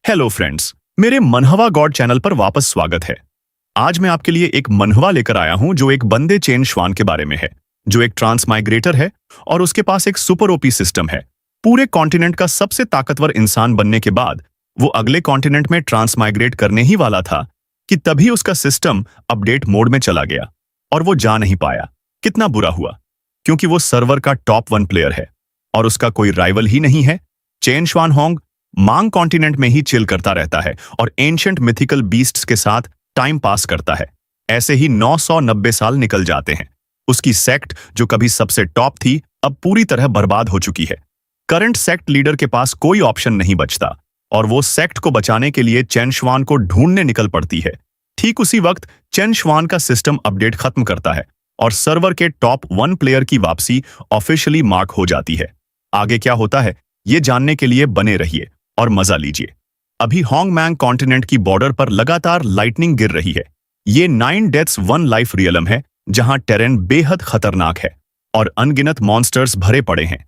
Hello friends, मेरे मनहवा God channel पर वापस स्वागत है। आज मैं आपके लिए एक मनहवा लेकर आया हूं जो एक बंदे चेन श्वान के बारे में है, जो एक ट्रांसमाइग्रेटर है और उसके पास एक सुपर ओपी सिस्टम है। पूरे कॉन्टिनेंट का सबसे ताकतवर इंसान बनने के बाद वो अगले कॉन्टिनेंट में ट्रांसमाइग्रेट करने ही वाला था कि तभी उसका सिस्टम अपडेट मोड में चला गया और वो जा नहीं पाया। कितना बुरा हुआ, क्योंकि वो सर्वर का टॉप 1 प्लेयर है और उसका कोई राइवल ही नहीं है। चेन श्वान होंग मांग कॉन्टिनेंट में ही चिल करता रहता है और एंशिएंट मिथिकल बीस्ट्स के साथ टाइम पास करता है। ऐसे ही 990 साल निकल जाते हैं। उसकी सेक्ट जो कभी सबसे टॉप थी अब पूरी तरह बर्बाद हो चुकी है। करंट सेक्ट लीडर के पास कोई ऑप्शन नहीं बचता और वो सेक्ट को बचाने के लिए चेन श्वान को ढूंढने निकल पड़ती है। ठीक उसी वक्त चेन श्वान का सिस्टम अपडेट खत्म करता है और सर्वर के टॉप 1 प्लेयर की वापसी ऑफिशियली मार्क हो जाती है। आगे क्या होता है ये जानने के लिए बने रहिए और मजा लीजिए। अभी होंगमैंग कॉन्टिनेंट की बॉर्डर पर लगातार लाइटनिंग गिर रही है। ये 9 डेथ्स 1 लाइफ रियलम है जहां टेरेन बेहद खतरनाक है और अनगिनत मॉन्स्टर्स भरे पड़े हैं।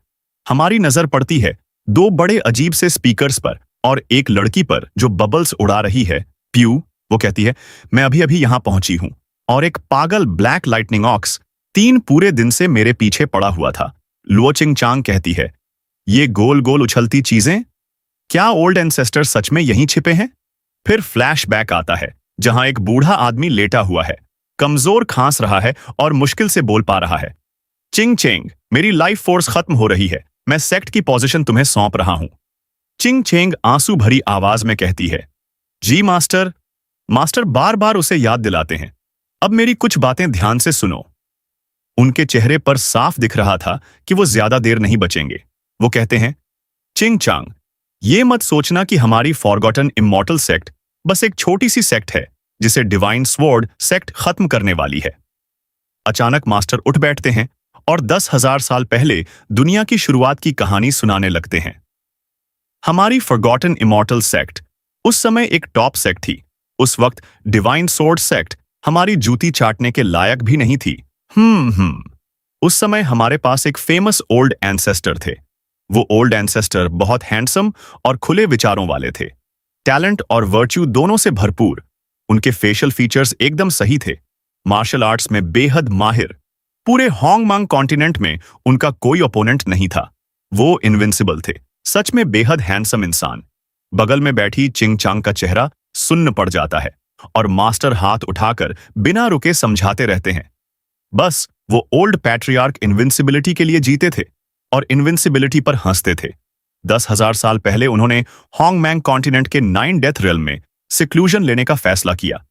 हमारी नजर पड़ती है 2 बड़े अजीब से स्पीकर्स पर और एक लड़की पर जो बबल्स उड़ा रही है। प्यू, वो कहती है, मैं अभी अभी यहां पहुंची हूं। और एक पागल ब्लैक लाइटनिंग ऑक्स 3 पूरे दिन से मेरे पीछे पड़ा हुआ था। लुओ चिंगचांग कहती है, ये गोल गोल उछलती चीजें, क्या ओल्ड एंसेस्टर सच में यहीं छिपे हैं? फिर फ्लैशबैक आता है जहां एक बूढ़ा आदमी लेटा हुआ है, कमजोर खांस रहा है और मुश्किल से बोल पा रहा है। चिंग चेंग, मेरी लाइफ फोर्स खत्म हो रही है, मैं सेक्ट की पोजीशन तुम्हें सौंप रहा हूं। चिंग चेंग आंसू भरी आवाज में कहती है, जी मास्टर। मास्टर बार बार उसे याद दिलाते हैं, अब मेरी कुछ बातें ध्यान से सुनो। उनके चेहरे पर साफ दिख रहा था कि वो ज्यादा देर नहीं बचेंगे। वो कहते हैं, चिंग चांग, ये मत सोचना कि हमारी फॉरगॉटन इमॉर्टल सेक्ट बस एक छोटी सी सेक्ट है जिसे डिवाइन स्वॉर्ड सेक्ट खत्म करने वाली है। अचानक मास्टर उठ बैठते हैं और 10,000 साल पहले दुनिया की शुरुआत की कहानी सुनाने लगते हैं। हमारी फॉरगॉटन इमॉर्टल सेक्ट उस समय एक टॉप सेक्ट थी। उस वक्त डिवाइन स्वॉर्ड सेक्ट हमारी जूती चाटने के लायक भी नहीं थी। उस समय हमारे पास एक फेमस ओल्ड एंसेस्टर थे। वो ओल्ड एंसेस्टर बहुत हैंडसम और खुले विचारों वाले थे, टैलेंट और वर्च्यू दोनों से भरपूर। उनके फेशियल फीचर्स एकदम सही थे, मार्शल आर्ट्स में बेहद माहिर। पूरे होंगमांग कॉन्टिनेंट में उनका कोई ओपोनेंट नहीं था। वो इनविंसिबल थे, सच में बेहद हैंडसम इंसान। बगल में बैठी चिंग चांग का चेहरा सुन्न पड़ जाता है और मास्टर हाथ उठाकर बिना रुके समझाते रहते हैं। बस वो ओल्ड पैट्रियार्क इनविंसिबिलिटी के लिए जीते थे और इनविंसिबिलिटी पर हंसते थे। 10,000 साल पहले उन्होंने होंगमैंग कॉन्टिनेंट के 9 डेथ रियल्म में सिक्लूजन लेने का फैसला किया।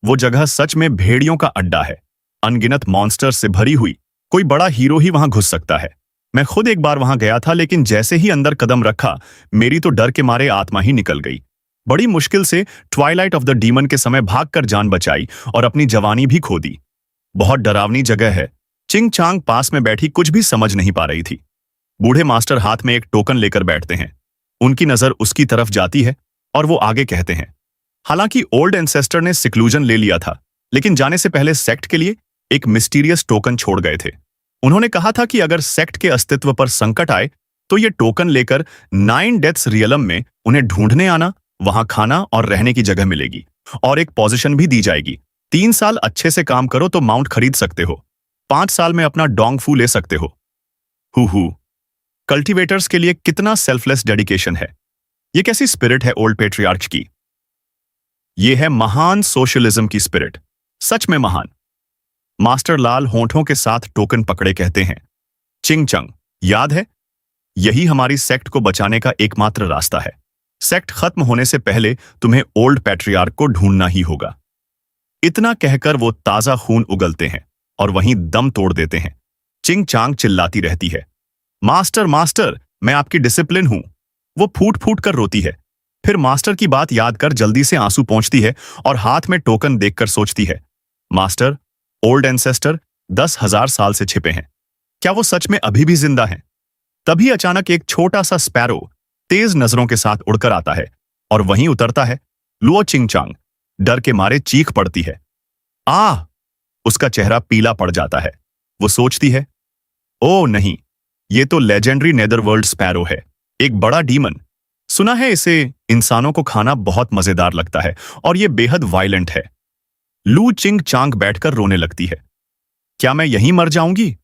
वो जगह सच में भेड़ियों का अड्डा है, अनगिनत मॉन्स्टर्स से भरी हुई। कोई बड़ा हीरो ही वहां घुस सकता है। मैं खुद एक बार वहां गया था, लेकिन जैसे ही अंदर कदम रखा मेरी तो डर के मारे आत्मा ही निकल गई। बड़ी मुश्किल से ट्वाइलाइट ऑफ द डीमन के समय भागकर जान बचाई और अपनी जवानी भी खो दी। बहुत डरावनी जगह है। चिंग चांग पास में बैठी कुछ भी समझ नहीं पा रही थी। बूढ़े मास्टर हाथ में एक टोकन लेकर बैठते हैं। उनकी नजर उसकी तरफ जाती है और वो आगे कहते हैं, हालांकि ओल्ड एंसेस्टर ने सिक्लूजन ले लिया था, लेकिन जाने से पहले सेक्ट के लिए एक मिस्टीरियस टोकन छोड़ गए थे। उन्होंने कहा था कि अगर सेक्ट के अस्तित्व पर संकट आए तो ये टोकन लेकर 9 डेथ्स रियलम में उन्हें ढूंढने आना। वहां खाना और रहने की जगह मिलेगी और एक पोजीशन भी दी जाएगी। 3 साल अच्छे से काम करो तो माउंट खरीद सकते हो। 5 साल में अपना डोंग फू ले सकते हो। हु कल्टीवेटर्स के लिए कितना सेल्फलेस डेडिकेशन है। ये कैसी स्पिरिट है ओल्ड पेट्रियार्क की। ये है महान सोशलिज्म की स्पिरिट, सच में महान। मास्टर लाल होंठों के साथ टोकन पकड़े कहते हैं, चिंग चंग, याद है, यही हमारी सेक्ट को बचाने का एकमात्र रास्ता है। सेक्ट खत्म होने से पहले तुम्हें ओल्ड पैट्रियार्क को ढूंढना ही होगा। इतना कहकर वो ताजा खून उगलते हैं और वहीं दम तोड़ देते हैं। चिंग चांग चिल्लाती रहती है, मास्टर मास्टर, मैं आपकी डिसिप्लिन हूं। वो फूट फूट कर रोती है, फिर मास्टर की बात याद कर जल्दी से आंसू पोंछती है और हाथ में टोकन देखकर सोचती है, मास्टर, ओल्ड एंसेस्टर 10,000 साल से छिपे हैं, क्या वो सच में अभी भी जिंदा हैं? तभी अचानक एक छोटा सा स्पैरो तेज नजरों के साथ उड़कर आता है और वहीं उतरता है लुओ चिंगचांग। डर के मारे चीख पड़ती है, आह! उसका चेहरा पीला पड़ जाता है। वो सोचती है, ओ नहीं, ये तो लेजेंडरी नेदरवर्ल्ड स्पैरो है, एक बड़ा डीमन। सुना है इसे इंसानों को खाना बहुत मजेदार लगता है और ये बेहद वायलेंट है। लू चिंग चांग बैठकर रोने लगती है। क्या मैं यहीं मर जाऊंगी?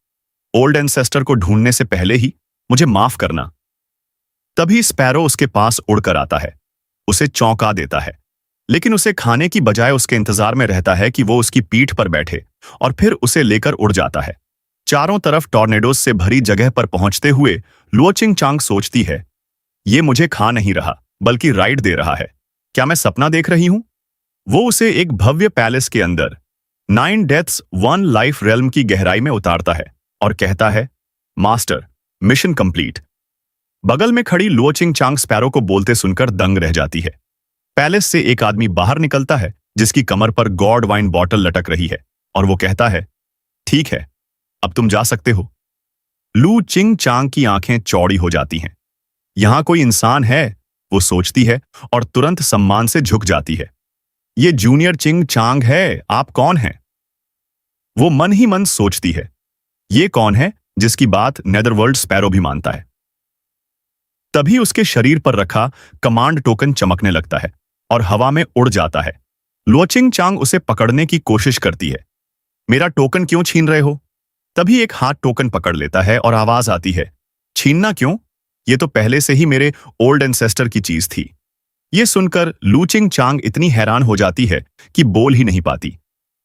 ओल्ड एंसेस्टर को ढूंढने से पहले ही मुझे माफ करना। तभी स्पैरो उसके पास उड़कर आता है, उसे चौंका देता है, लेकिन उसे खाने की बजाय उसके इंतजार में रहता है कि वो उसकी पीठ पर बैठे और फिर उसे लेकर उड़ जाता है। चारों तरफ टॉर्नेडोज से भरी जगह पर पहुंचते हुए लुओचिंग चांग सोचती है, ये मुझे खा नहीं रहा बल्कि राइड दे रहा है। क्या मैं सपना देख रही हूं? वो उसे एक भव्य पैलेस के अंदर 9 डेथ्स 1 लाइफ रेल्म की गहराई में उतारता है और कहता है, मास्टर, मिशन कंप्लीट। बगल में खड़ी लुओचिंग चांग स्पैरो को बोलते सुनकर दंग रह जाती है। पैलेस से एक आदमी बाहर निकलता है जिसकी कमर पर गॉड वाइन बॉटल लटक रही है और वो कहता है, ठीक है, अब तुम जा सकते हो। लू चिंग चांग की आंखें चौड़ी हो जाती हैं। यहां कोई इंसान है, वो सोचती है और तुरंत सम्मान से झुक जाती है। ये जूनियर चिंग चांग है, आप कौन हैं? वो मन ही मन सोचती है, ये कौन है जिसकी बात नेदरवर्ल्ड स्पैरो भी मानता है। तभी उसके शरीर पर रखा कमांड टोकन चमकने लगता है और हवा में उड़ जाता है। लुओचिंग चांग उसे पकड़ने की कोशिश करती है। मेरा टोकन क्यों छीन रहे हो? तभी एक हाथ टोकन पकड़ लेता है और आवाज आती है, छीनना क्यों? ये तो पहले से ही मेरे ओल्ड एंसेस्टर की चीज थी। ये सुनकर लुचिंग चांग इतनी हैरान हो जाती है कि बोल ही नहीं पाती।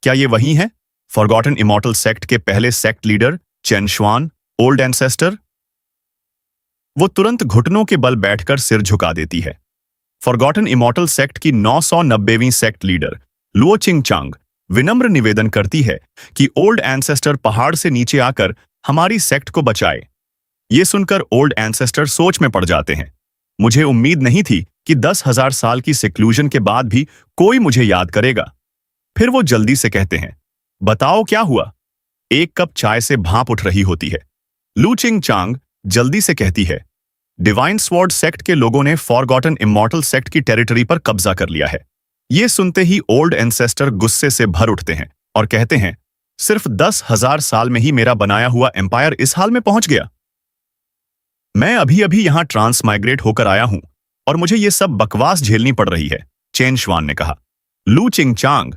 क्या ये वही है, फॉरगॉटन इमॉर्टल सेक्ट के पहले sect leader Chen Shuan, old ancestor? वो तुरंत घुटनों के बल बैठकर सिर झुका देती है। फॉरगॉटन इमॉर्टल सेक्ट की 990वीं सेक्ट लीडर लुओचिंग चांग विनम्र निवेदन करती है कि ओल्ड एंसेस्टर पहाड़ से नीचे आकर हमारी सेक्ट को बचाए। ये सुनकर ओल्ड एंसेस्टर सोच में पड़ जाते हैं। मुझे उम्मीद नहीं थी कि 10,000 साल की सेक्लूजन के बाद भी कोई मुझे याद करेगा। फिर वो जल्दी से कहते हैं, बताओ क्या हुआ? एक कप चाय से भाप उठ रही होती है। लुचिंग चांग जल्दी से कहती है, डिवाइन स्वॉर्ड सेक्ट के लोगों ने फॉरगॉटन इमॉर्टल सेक्ट की टेरिटरी पर कब्जा कर लिया है। ये सुनते ही ओल्ड एंसेस्टर गुस्से से भर उठते हैं और कहते हैं, सिर्फ 10,000 साल में ही मेरा बनाया हुआ एम्पायर इस हाल में पहुंच गया। मैं अभी अभी यहां ट्रांसमाइग्रेट होकर आया हूं और मुझे ये सब बकवास झेलनी पड़ रही है, चेन शुआन ने कहा। लुचिंग चांग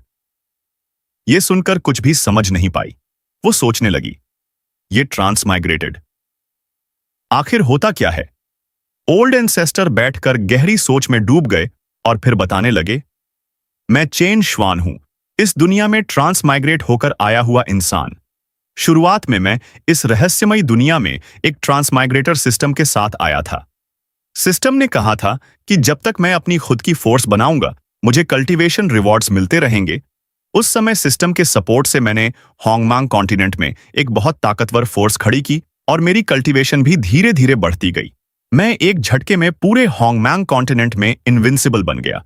ये सुनकर कुछ भी समझ नहीं पाई। वो सोचने लगी, ये ट्रांसमाइग्रेटेड आखिर होता क्या है? ओल्ड एंसेस्टर बैठकर गहरी सोच में डूब गए और फिर बताने लगे, मैं चेन शुआन हूं, इस दुनिया में ट्रांसमाइग्रेट होकर आया हुआ इंसान। शुरुआत में मैं इस रहस्यमयी दुनिया में एक ट्रांसमाइग्रेटर सिस्टम के साथ आया था। सिस्टम ने कहा था कि जब तक मैं अपनी खुद की फोर्स बनाऊंगा, मुझे कल्टीवेशन रिवॉर्ड्स मिलते रहेंगे। उस समय सिस्टम के सपोर्ट से मैंने होंगमांग कॉन्टिनेंट में एक बहुत ताकतवर फोर्स खड़ी की और मेरी कल्टीवेशन भी धीरे धीरे बढ़ती गई। मैं एक झटके में पूरे होंगमांग कॉन्टिनेंट में इनविंसिबल बन गया।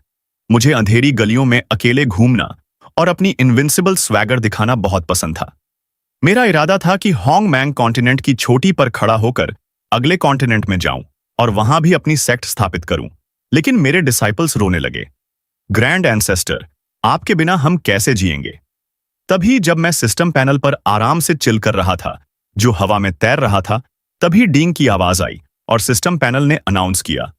मुझे अंधेरी गलियों में अकेले घूमना और अपनी इनविंसिबल स्वैगर दिखाना बहुत पसंद था। मेरा इरादा था कि होंगमांग कॉन्टिनेंट की छोटी पर खड़ा होकर अगले कॉन्टिनेंट में जाऊं और वहां भी अपनी सेक्ट स्थापित करूं। लेकिन मेरे डिसाइपल्स रोने लगे, ग्रैंड एंसेस्टर, आपके बिना हम कैसे जिएंगे? तभी जब मैं सिस्टम पैनल पर आराम से चिल कर रहा था, जो हवा में तैर रहा था, तभी डींग की आवाज आई और सिस्टम पैनल ने अनाउंस किया,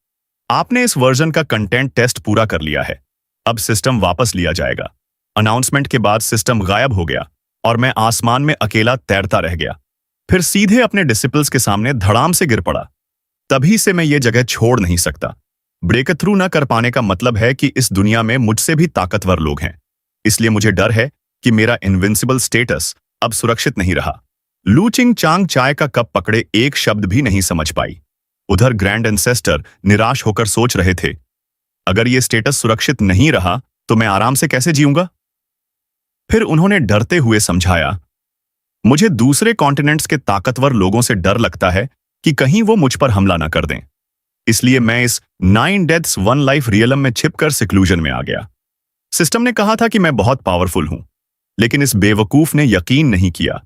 आपने इस वर्जन का कंटेंट टेस्ट पूरा कर लिया है, अब सिस्टम वापस लिया जाएगा। अनाउंसमेंट के बाद सिस्टम गायब हो गया और मैं आसमान में अकेला तैरता रह गया। फिर सीधे अपने डिसिपल्स के सामने धड़ाम से गिर पड़ा। तभी से मैं ये जगह छोड़ नहीं सकता। ब्रेक थ्रू न कर पाने का मतलब है कि इस दुनिया में मुझसे भी ताकतवर लोग हैं। इसलिए मुझे डर है कि मेरा इनविंसिबल स्टेटस अब सुरक्षित नहीं रहा। लुचिंग चांग चाय का कप पकड़े एक शब्द भी नहीं समझ पाई। उधर ग्रैंड एंसेस्टर निराश होकर सोच रहे थे, अगर ये स्टेटस सुरक्षित नहीं रहा तो मैं आराम से कैसे जीऊंगा? फिर उन्होंने डरते हुए समझाया, मुझे दूसरे कॉन्टिनेंट्स के ताकतवर लोगों से डर लगता है कि कहीं वो मुझ पर हमला न कर दें। इसलिए मैं इस 9 डेथ्स 1 लाइफ रियलम में छिपकर सिक्लूजन में आ गया। सिस्टम ने कहा था कि मैं बहुत पावरफुल हूं, लेकिन इस बेवकूफ ने यकीन नहीं किया।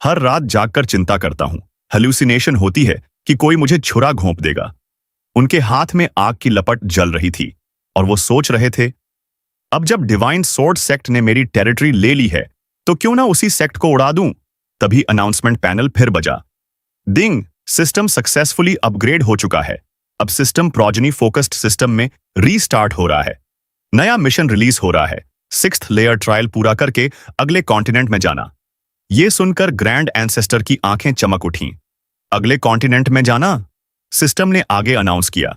हर रात जागकर चिंता करता हूं, हेलुसिनेशन होती है कि कोई मुझे छुरा घोंप देगा। उनके हाथ में आग की लपट जल रही थी और वो सोच रहे थे, अब जब डिवाइन स्वॉर्ड सेक्ट ने मेरी टेरिटरी ले ली है तो क्यों ना उसी सेक्ट को उड़ा दूं। तभी अनाउंसमेंट पैनल फिर बजा, डिंग, सिस्टम सक्सेसफुली अपग्रेड हो चुका है। अब सिस्टम प्रोजेनी फोकस्ड सिस्टम में रीस्टार्ट हो रहा है। नया मिशन रिलीज हो रहा है, 6th लेयर ट्रायल पूरा करके अगले कॉन्टिनेंट में जाना। ये सुनकर ग्रैंड एंसेस्टर की आंखें चमक उठीं। अगले कॉन्टिनेंट में जाना? सिस्टम ने आगे अनाउंस किया।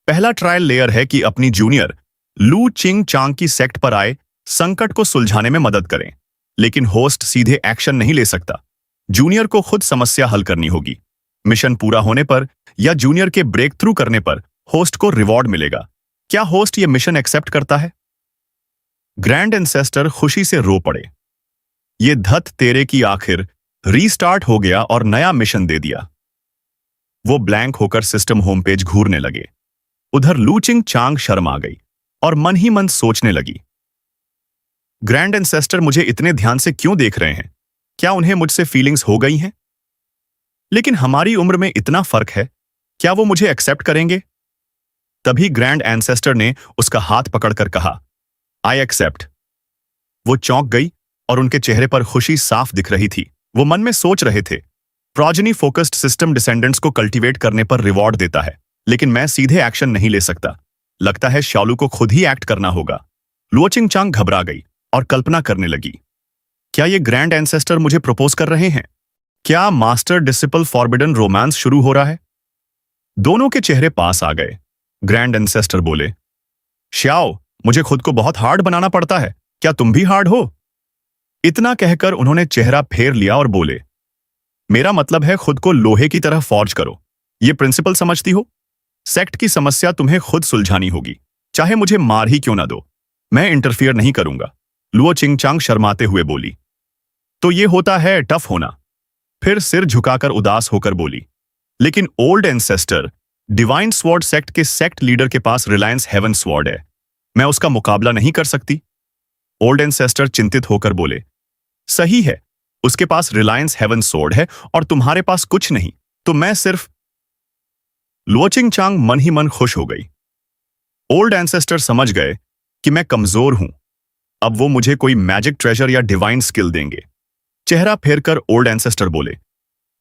पहला ट्रायल लेयर है कि अपनी जूनियर लू चिंग चांग की सेक्ट पर आए संकट को सुलझाने में मदद करें, लेकिन होस्ट सीधे एक्शन नहीं ले सकता। जूनियर को खुद समस्या हल करनी होगी। मिशन पूरा होने पर या जूनियर के ब्रेक थ्रू करने पर होस्ट को रिवॉर्ड मिलेगा। क्या होस्ट ये मिशन एक्सेप्ट करता है? ग्रैंड एंसेस्टर खुशी से रो पड़े। ये धत तेरे की आखिर रीस्टार्ट हो गया और नया मिशन दे दिया। वो ब्लैंक होकर सिस्टम होम पेज घूरने लगे। उधर लूचिंग चांग शर्मा गई और मन ही मन सोचने लगी, ग्रैंड एंसेस्टर मुझे इतने ध्यान से क्यों देख रहे हैं? क्या उन्हें मुझसे फीलिंग्स हो गई हैं? लेकिन हमारी उम्र में इतना फर्क है, क्या वो मुझे एक्सेप्ट करेंगे? तभी ग्रैंड एंसेस्टर ने उसका हाथ पकड़कर कहा, आई एक्सेप्ट। वो चौंक गई और उनके चेहरे पर खुशी साफ दिख रही थी। वो मन में सोच रहे थे, प्रोजेनी फोकस्ड सिस्टम डिसेंडेंट्स को कल्टीवेट करने पर रिवॉर्ड देता है, लेकिन मैं सीधे एक्शन नहीं ले सकता। लगता है शालू को खुद ही एक्ट करना होगा। लुओचिंग चांग घबरा गई और कल्पना करने लगी, क्या ये ग्रैंड एंसेस्टर मुझे प्रपोज कर रहे हैं? क्या मास्टर डिसिपल फॉरबिडन रोमांस शुरू हो रहा है? दोनों के चेहरे पास आ गए। ग्रैंड एंसेस्टर बोले, श्याओ, मुझे खुद को बहुत हार्ड बनाना पड़ता है, क्या तुम भी हार्ड हो? इतना कहकर उन्होंने चेहरा फेर लिया और बोले, मेरा मतलब है खुद को लोहे की तरह फॉर्ज करो। ये प्रिंसिपल समझती हो? सेक्ट की समस्या तुम्हें खुद सुलझानी होगी, चाहे मुझे मार ही क्यों ना दो। मैं इंटरफियर नहीं करूंगा। लुओ चिंगचांग शर्माते हुए बोली, तो ये होता है टफ होना। फिर सिर झुकाकर उदास होकर बोली, लेकिन old ancestor, divine sword sect के सेक्ट लीडर के पास रिलायंस हेवन स्वॉर्ड है, मैं उसका मुकाबला नहीं कर सकती। ओल्ड एंसेस्टर चिंतित होकर बोले, सही है, उसके पास रिलायंस हेवन स्वॉर्ड है और तुम्हारे पास कुछ नहीं, तो मैं सिर्फ। लुओचिंग चांग मन ही मन खुश हो गई। ओल्ड एंसेस्टर समझ गए कि मैं कमजोर हूं, अब वो मुझे कोई मैजिक ट्रेजर या डिवाइन स्किल देंगे। चेहरा फेरकर ओल्ड एंसेस्टर बोले,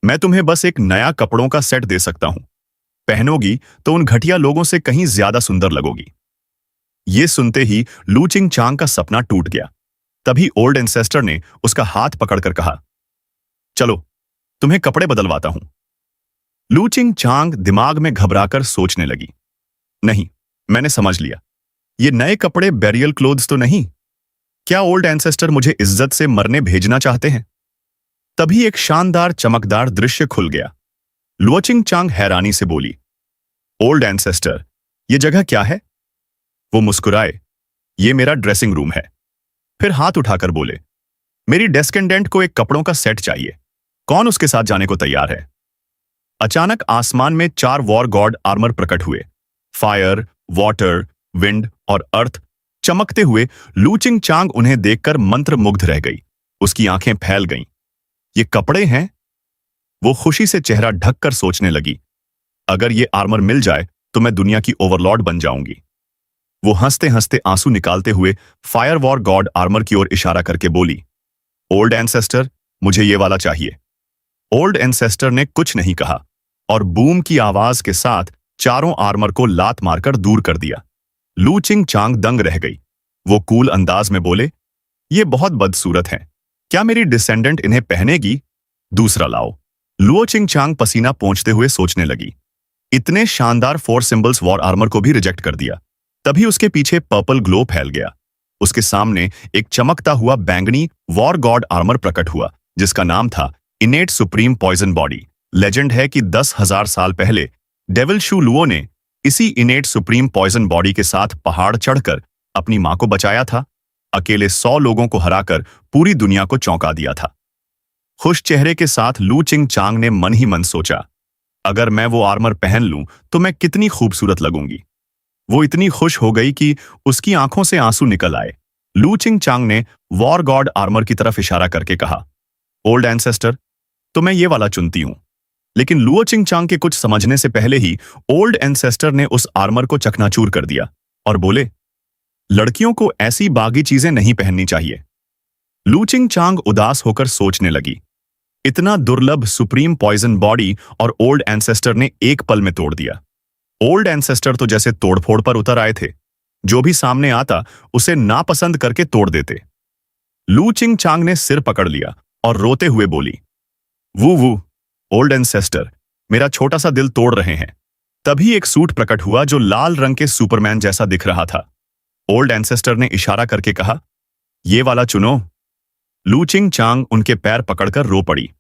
मैं तुम्हें बस एक नया कपड़ों का सेट दे सकता हूं, पहनोगी तो उन घटिया लोगों से कहीं ज्यादा सुंदर लगोगी। ये सुनते ही लूचिंग चांग का सपना टूट गया। तभी ओल्ड एंसेस्टर ने उसका हाथ पकड़कर कहा, चलो तुम्हें कपड़े बदलवाता हूं। लूचिंग चांग दिमाग में घबराकर सोचने लगी, नहीं, मैंने समझ लिया, ये नए कपड़े बैरियल क्लोथ्स तो नहीं। क्या ओल्ड एंसेस्टर मुझे इज्जत से मरने भेजना चाहते हैं? तभी एक शानदार चमकदार दृश्य खुल गया। लुओचिंग चांग हैरानी से बोली, ओल्ड एंसेस्टर, ये जगह क्या है? वो मुस्कुराए, ये मेरा ड्रेसिंग रूम है। फिर हाथ उठाकर बोले, मेरी डेस्केंडेंट को एक कपड़ों का सेट चाहिए, कौन उसके साथ जाने को तैयार है? अचानक आसमान में 4 वॉर गॉड आर्मर प्रकट हुए। फायर, वाटर, विंड और अर्थ चमकते हुए लूचिंग चांग उन्हें देखकर मंत्रमुग्ध रह गई। उसकी आंखें फैल गईं। ये कपड़े हैं? वो खुशी से चेहरा ढककर सोचने लगी, अगर ये आर्मर मिल जाए तो मैं दुनिया की ओवरलॉर्ड बन जाऊंगी। वो हंसते हंसते आंसू निकालते हुए फायर वॉर गॉड आर्मर की ओर इशारा करके बोली, ओल्ड एंसेस्टर, मुझे ये वाला चाहिए। ओल्ड एंसेस्टर ने कुछ नहीं कहा और बूम की आवाज के साथ चारों आर्मर को लात मारकर दूर कर दिया। लूचिंग चांग दंग रह गई। वो कूल अंदाज में बोले, ये बहुत बदसूरत है, क्या मेरी डिसेंडेंट इन्हें पहनेगी? दूसरा लाओ। लुओचिंग चांग पसीना पोंछते हुए सोचने लगी, इतने शानदार 4 सिंबल्स वॉर आर्मर को भी रिजेक्ट कर दिया। तभी उसके पीछे पर्पल ग्लो फैल गया। उसके सामने एक चमकता हुआ बैंगनी वॉर गॉड आर्मर प्रकट हुआ, जिसका नाम था innate supreme poison body. Legend है कि 10,000 साल पहले डेविल शू लुओ ने इसी इनेट सुप्रीम पॉइजन बॉडी के साथ पहाड़ चढ़कर अपनी मां को बचाया था। अकेले 100 लोगों को हराकर पूरी दुनिया को चौंका दिया था। खुश चेहरे के साथ लूचिंग चांग ने मन ही मन सोचा, अगर मैं वो आर्मर पहन लूं तो मैं कितनी खूबसूरत लगूंगी। वो इतनी खुश हो गई कि उसकी आंखों से आंसू निकल आए। लूचिंग चांग ने वॉर गॉड आर्मर की तरफ इशारा करके कहा, ओल्ड एंसेस्टर, तो मैं ये वाला चुनती हूं। लेकिन लुओचिंग चांग के कुछ समझने से पहले ही ओल्ड एंसेस्टर ने उस आर्मर को चकनाचूर कर दिया और बोले, लड़कियों को ऐसी बागी चीजें नहीं पहननी चाहिए। लूचिंग चांग उदास होकर सोचने लगी, इतना दुर्लभ सुप्रीम पॉइजन बॉडी और ओल्ड एंसेस्टर ने एक पल में तोड़ दिया। ओल्ड एंसेस्टर तो जैसे तोड़फोड़ पर उतर आए थे। जो भी सामने आता उसे नापसंद करके तोड़ देते। लू चिंग चांग ने सिर पकड़ लिया और रोते हुए बोली, वू वू, ओल्ड एंसेस्टर, मेरा छोटा सा दिल तोड़ रहे हैं। तभी एक सूट प्रकट हुआ जो लाल रंग के सुपरमैन जैसा दिख रहा था। ओल्ड एंसेस्टर ने इशारा करके कहा, ये वाला चुनो। लू चिंग चांग उनके पैर पकड़कर रो पड़ी।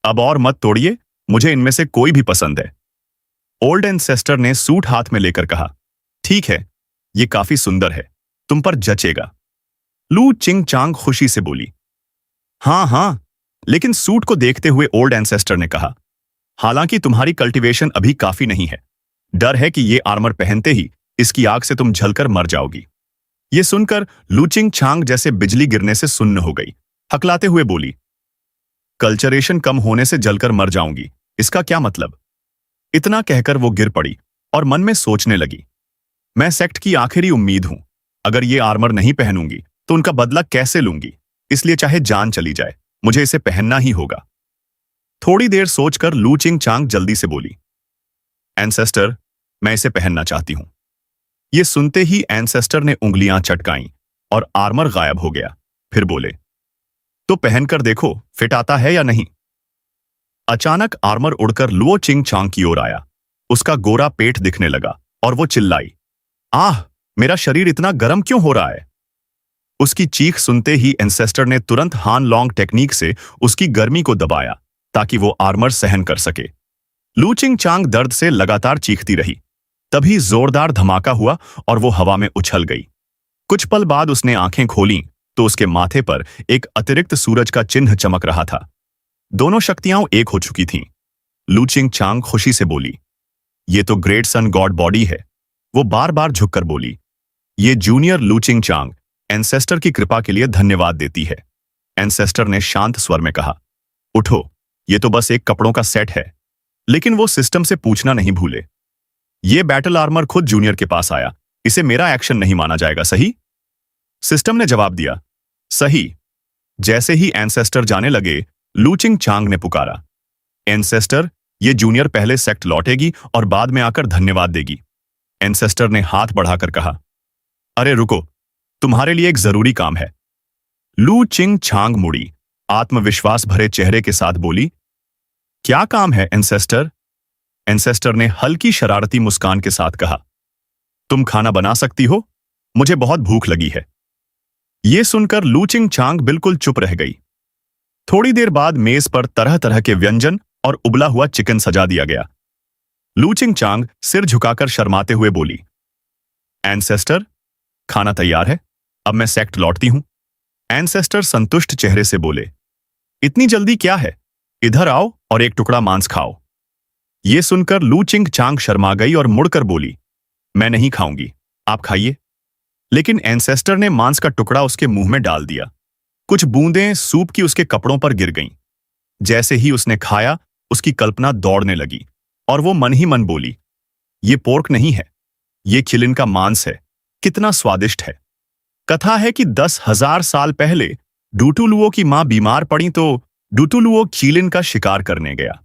अब और मत तोड़िए, मुझे इनमें से कोई भी पसंद है। ओल्ड एंसेस्टर ने सूट हाथ में लेकर कहा, ठीक है, ये काफी सुंदर है, तुम पर जचेगा। लू चिंग चांग खुशी से बोली, हाँ हाँ, लेकिन सूट को देखते हुए ओल्ड एंसेस्टर ने कहा, हालांकि तुम्हारी कल्टीवेशन अभी काफी नहीं है। डर है कि ये आर्मर पहनते ही इसकी आग से तुम जलकर मर जाओगी। ये सुनकर लू चिंग चांग जैसे बिजली गिरने से सुन्न हो गई। हकलाते हुए बोली, कल्चरेशन कम होने से जलकर मर जाऊंगी, इसका क्या मतलब? इतना कहकर वो गिर पड़ी और मन में सोचने लगी, मैं सेक्ट की आखिरी उम्मीद हूं। अगर ये आर्मर नहीं पहनूंगी तो उनका बदला कैसे लूंगी? इसलिए चाहे जान चली जाए, मुझे इसे पहनना ही होगा। थोड़ी देर सोचकर लू चिंग चांग जल्दी से बोली, एंसेस्टर, मैं इसे पहनना चाहती हूं। ये सुनते ही एंसेस्टर ने उंगलियां चटकाईं और आर्मर गायब हो गया। फिर बोले, तो पहनकर देखो फिट आता है या नहीं। अचानक आर्मर उड़कर लुओ चिंग चांग की ओर आया। उसका गोरा पेट दिखने लगा और वो चिल्लाई, आह, मेरा शरीर इतना गर्म क्यों हो रहा है? उसकी चीख सुनते ही एंसेस्टर ने तुरंत हान लॉन्ग टेक्निक से उसकी गर्मी को दबाया ताकि वो आर्मर सहन कर सके। लू चिंग चांग दर्द से लगातार चीखती रही। तभी जोरदार धमाका हुआ और वो हवा में उछल गई। कुछ पल बाद उसने आंखें खोलीं तो उसके माथे पर एक अतिरिक्त सूरज का चिन्ह चमक रहा था। दोनों शक्तियां एक हो चुकी थीं। लू चिंग चांग खुशी से बोली, ये तो ग्रेट सन गॉड बॉडी है। वो बार बार झुककर बोली, ये जूनियर लू चिंग चांग एंसेस्टर की कृपा के लिए धन्यवाद देती है। एंसेस्टर ने शांत स्वर में कहा, उठो, ये तो बस एक कपड़ों का सेट है। लेकिन वो सिस्टम से पूछना नहीं भूले, ये बैटल आर्मर खुद जूनियर के पास आया, इसे मेरा एक्शन नहीं माना जाएगा, सही? सिस्टम ने जवाब दिया, सही। जैसे ही एंसेस्टर जाने लगे, लू चिंग चांग ने पुकारा, एंसेस्टर, ये जूनियर पहले सेक्ट लौटेगी और बाद में आकर धन्यवाद देगी। एंसेस्टर ने हाथ बढ़ाकर कहा, अरे रुको, तुम्हारे लिए एक जरूरी काम है। लू चिंग चांग मुड़ी, आत्मविश्वास भरे चेहरे के साथ बोली, क्या काम है एंसेस्टर? एंसेस्टर ने हल्की शरारती मुस्कान के साथ कहा, तुम खाना बना सकती हो? मुझे बहुत भूख लगी है। यह सुनकर लू चिंग चांग बिल्कुल चुप रह गई। थोड़ी देर बाद मेज पर तरह तरह के व्यंजन और उबला हुआ चिकन सजा दिया गया। लू चिंग चांग सिर झुकाकर शर्माते हुए बोली, एंसेस्टर, खाना तैयार है, अब मैं सेक्ट लौटती हूं। एंसेस्टर संतुष्ट चेहरे से बोले, इतनी जल्दी क्या है? इधर आओ और एक टुकड़ा मांस खाओ। यह सुनकर लू चिंग चांग शर्मा गई और मुड़कर बोली, मैं नहीं खाऊंगी, आप खाइए। लेकिन एंसेस्टर ने मांस का टुकड़ा उसके मुंह में डाल दिया। कुछ बूंदें सूप की उसके कपड़ों पर गिर गईं। जैसे ही उसने खाया, उसकी कल्पना दौड़ने लगी और वो मन ही मन बोली, ये पोर्क नहीं है, ये खिलिन का मांस है। कितना स्वादिष्ट है। कथा है कि 10,000 साल पहले डूटुलुओ की मां बीमार पड़ी तो डूटुलुओ चीलिन का शिकार करने गया।